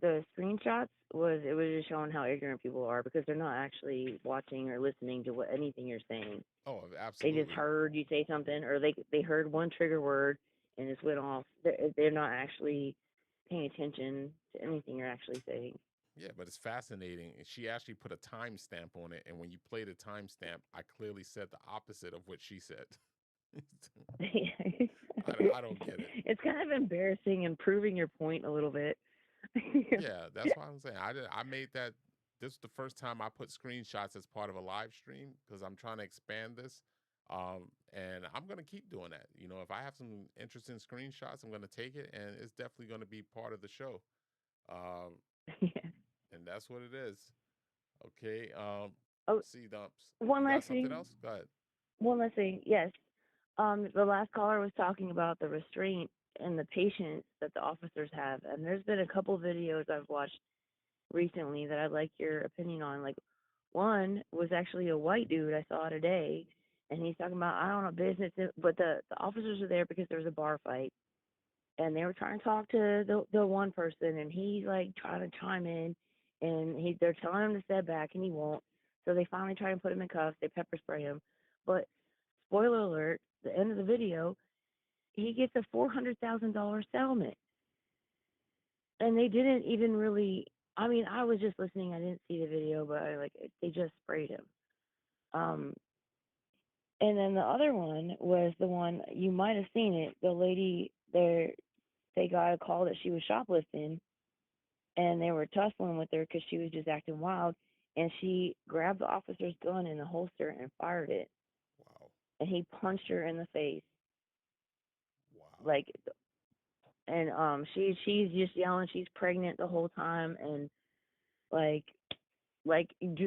the screenshots was it was just showing how ignorant people are because they're not actually watching or listening to anything you're saying. Oh, absolutely. They just heard you say something, or they heard one trigger word and just went off. They're not actually paying attention to anything you're actually saying. Yeah, but it's fascinating. She actually put a timestamp on it, and when you play the timestamp, I clearly said the opposite of what she said. I don't get it. It's kind of embarrassing and proving your point a little bit. Yeah, that's why I'm saying I made that. This is the first time I put screenshots as part of a live stream because I'm trying to expand this. And I'm gonna keep doing that. You know, if I have some interesting screenshots, I'm gonna take it, and it's definitely gonna be part of the show. Um, and that's what it is. Okay. Oh, C dumps. one You got last something thing. else? Go ahead. One last thing. Yes. The last caller was talking about the restraint and the patience that the officers have, and there's been a couple videos I've watched recently that I'd like your opinion on. Like, one was actually a white dude I saw today, and he's talking about I own a business, but the officers are there because there was a bar fight, and they were trying to talk to the one person, and he's like trying to chime in, and they're telling him to step back, and he won't. So they finally try and put him in cuffs. They pepper spray him, but spoiler alert: the end of the video, he gets a $400,000 settlement, and they didn't even really. I mean, I was just listening. I didn't see the video, but they just sprayed him. And then the other one was the one you might have seen it. The lady there, they got a call that she was shoplifting, and they were tussling with her because she was just acting wild. And she grabbed the officer's gun in the holster and fired it. Wow. And he punched her in the face. Wow. And she's just yelling. She's pregnant the whole time, and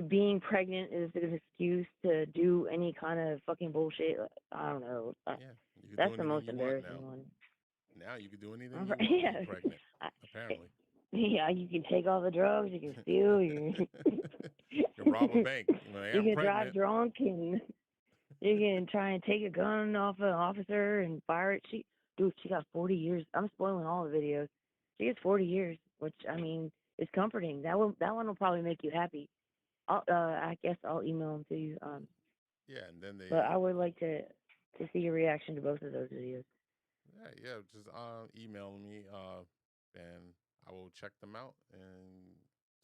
being pregnant is an excuse to do any kind of fucking bullshit. I don't know. Yeah, you can That's do the anything most you want now. one. Now you can do anything you want when Yeah. you're pregnant. Apparently. Yeah, you can take all the drugs. You can steal. You can rob a bank. You know, you I'm can pregnant. drive drunk, and you can try and take a gun off an officer and fire it. She got 40 years. I'm spoiling all the videos. She gets 40 years, which I mean is comforting. That one will probably make you happy. I guess I'll email them to you. Yeah, and then they. But I would like to see your reaction to both of those videos. Yeah, just email me, and I will check them out and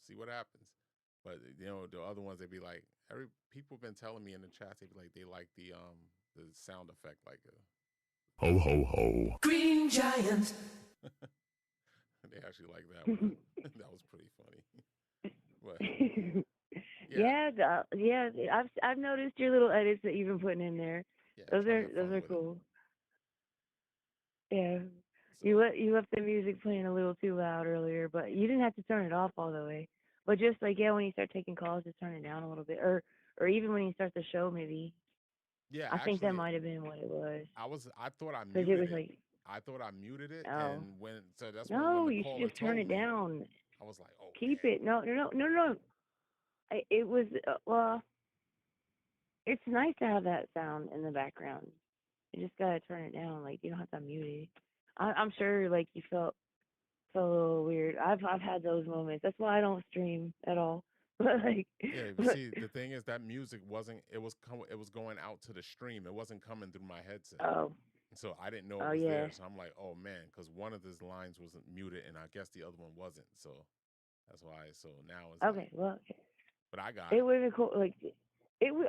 see what happens. But you know, the other ones they'd be like, people have been telling me in the chat they like the sound effect like a ho ho ho. Green Giant. They actually like that one. That was pretty funny. But I've noticed your little edits that you've been putting in there. Yeah, those are cool. Yeah. So. You left the music playing a little too loud earlier, but you didn't have to turn it off all the way. But just when you start taking calls, just turn it down a little bit, or even when you start the show, maybe. Yeah, I think that might have been what it was. I thought I muted it. Was it. I thought I muted it, oh. and that's no, when the you caller should just turn it down. I was like, oh, keep it. No. It was well. It's nice to have that sound in the background. You just gotta turn it down. You don't have to mute it. I'm sure you felt a little weird. I've had those moments. That's why I don't stream at all. But see, the thing is that music wasn't. It was going out to the stream. It wasn't coming through my headset. Oh. So I didn't know it was there. So I'm like, oh man, because one of those lines wasn't muted, and I guess the other one wasn't. So that's why. So now it's okay. But I got it. It would have been cool.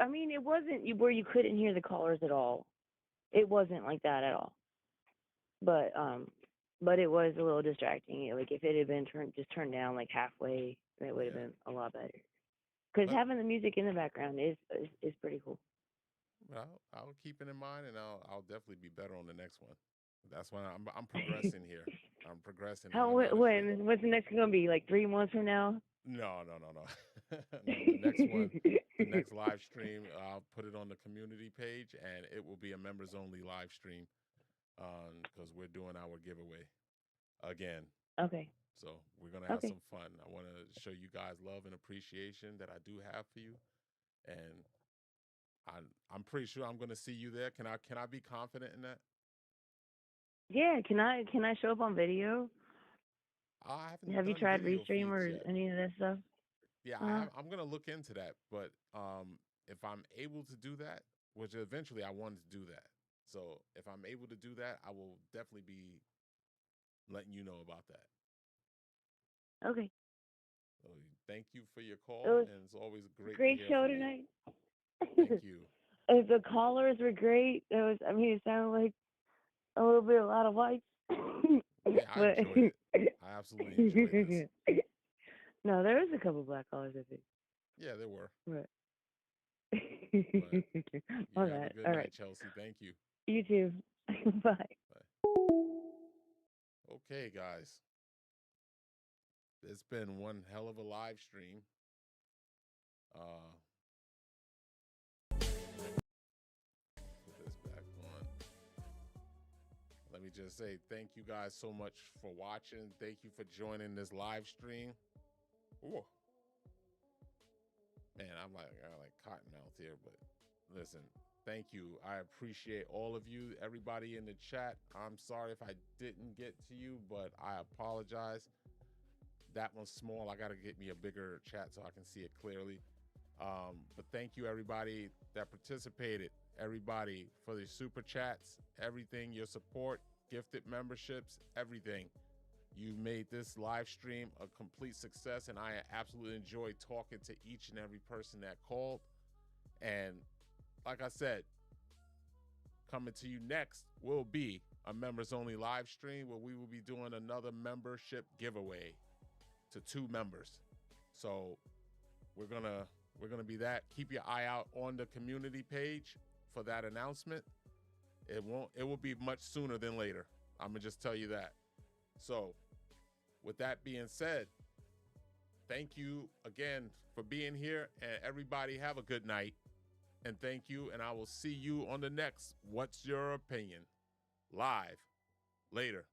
I mean, it wasn't where you couldn't hear the callers at all. It wasn't like that at all. But it was a little distracting. If it had been turned down halfway, it would have been a lot better. Because having the music in the background is pretty cool. Well, I'll keep it in mind, and I'll definitely be better on the next one. That's why I'm progressing here. I'm progressing. What's the next one gonna be? 3 months from now? No. No, the next one, the next live stream, I'll put it on the community page, and it will be a members only live stream, because we're doing our giveaway again. Okay. So we're gonna have some fun. I want to show you guys love and appreciation that I do have for you, and I'm pretty sure I'm gonna see you there. Can I be confident in that? Yeah. Can I show up on video? I haven't. Have you tried Restream or any of that stuff? Yeah, I'm gonna look into that. But if I'm able to do that, which eventually I wanted to do that, so if I'm able to do that, I will definitely be letting you know about that. Okay. So thank you for your It call, was and it's always great great to hear show from tonight. you. Thank you. The callers were great. It sounded like a little bit, a lot of whites. Yeah, I enjoyed it. I absolutely enjoyed this. No, there was a couple black callers, I think. Yeah, there were. Right. You All have a right. good All night, right. Chelsea. Thank you. You too. Bye. Okay, guys. It's been one hell of a live stream. Put this back on. Let me just say thank you guys so much for watching. Thank you for joining this live stream. Ooh. Man, I got like cotton mouth here, but listen, thank you. I appreciate all of you, everybody in the chat. I'm sorry if I didn't get to you, but I apologize. That one's small. I got to get me a bigger chat so I can see it clearly. But thank you, everybody that participated, everybody for the super chats, everything, your support, gifted memberships, everything. You made this live stream a complete success, and I absolutely enjoyed talking to each and every person that called. And like I said, coming to you next will be a members only live stream where we will be doing another membership giveaway to 2 members. So we're gonna be that. Keep your eye out on the community page for that announcement. It will be much sooner than later. I'm gonna just tell you that. So with that being said, thank you again for being here, and everybody have a good night. And thank you, and I will see you on the next What's Your Opinion live later.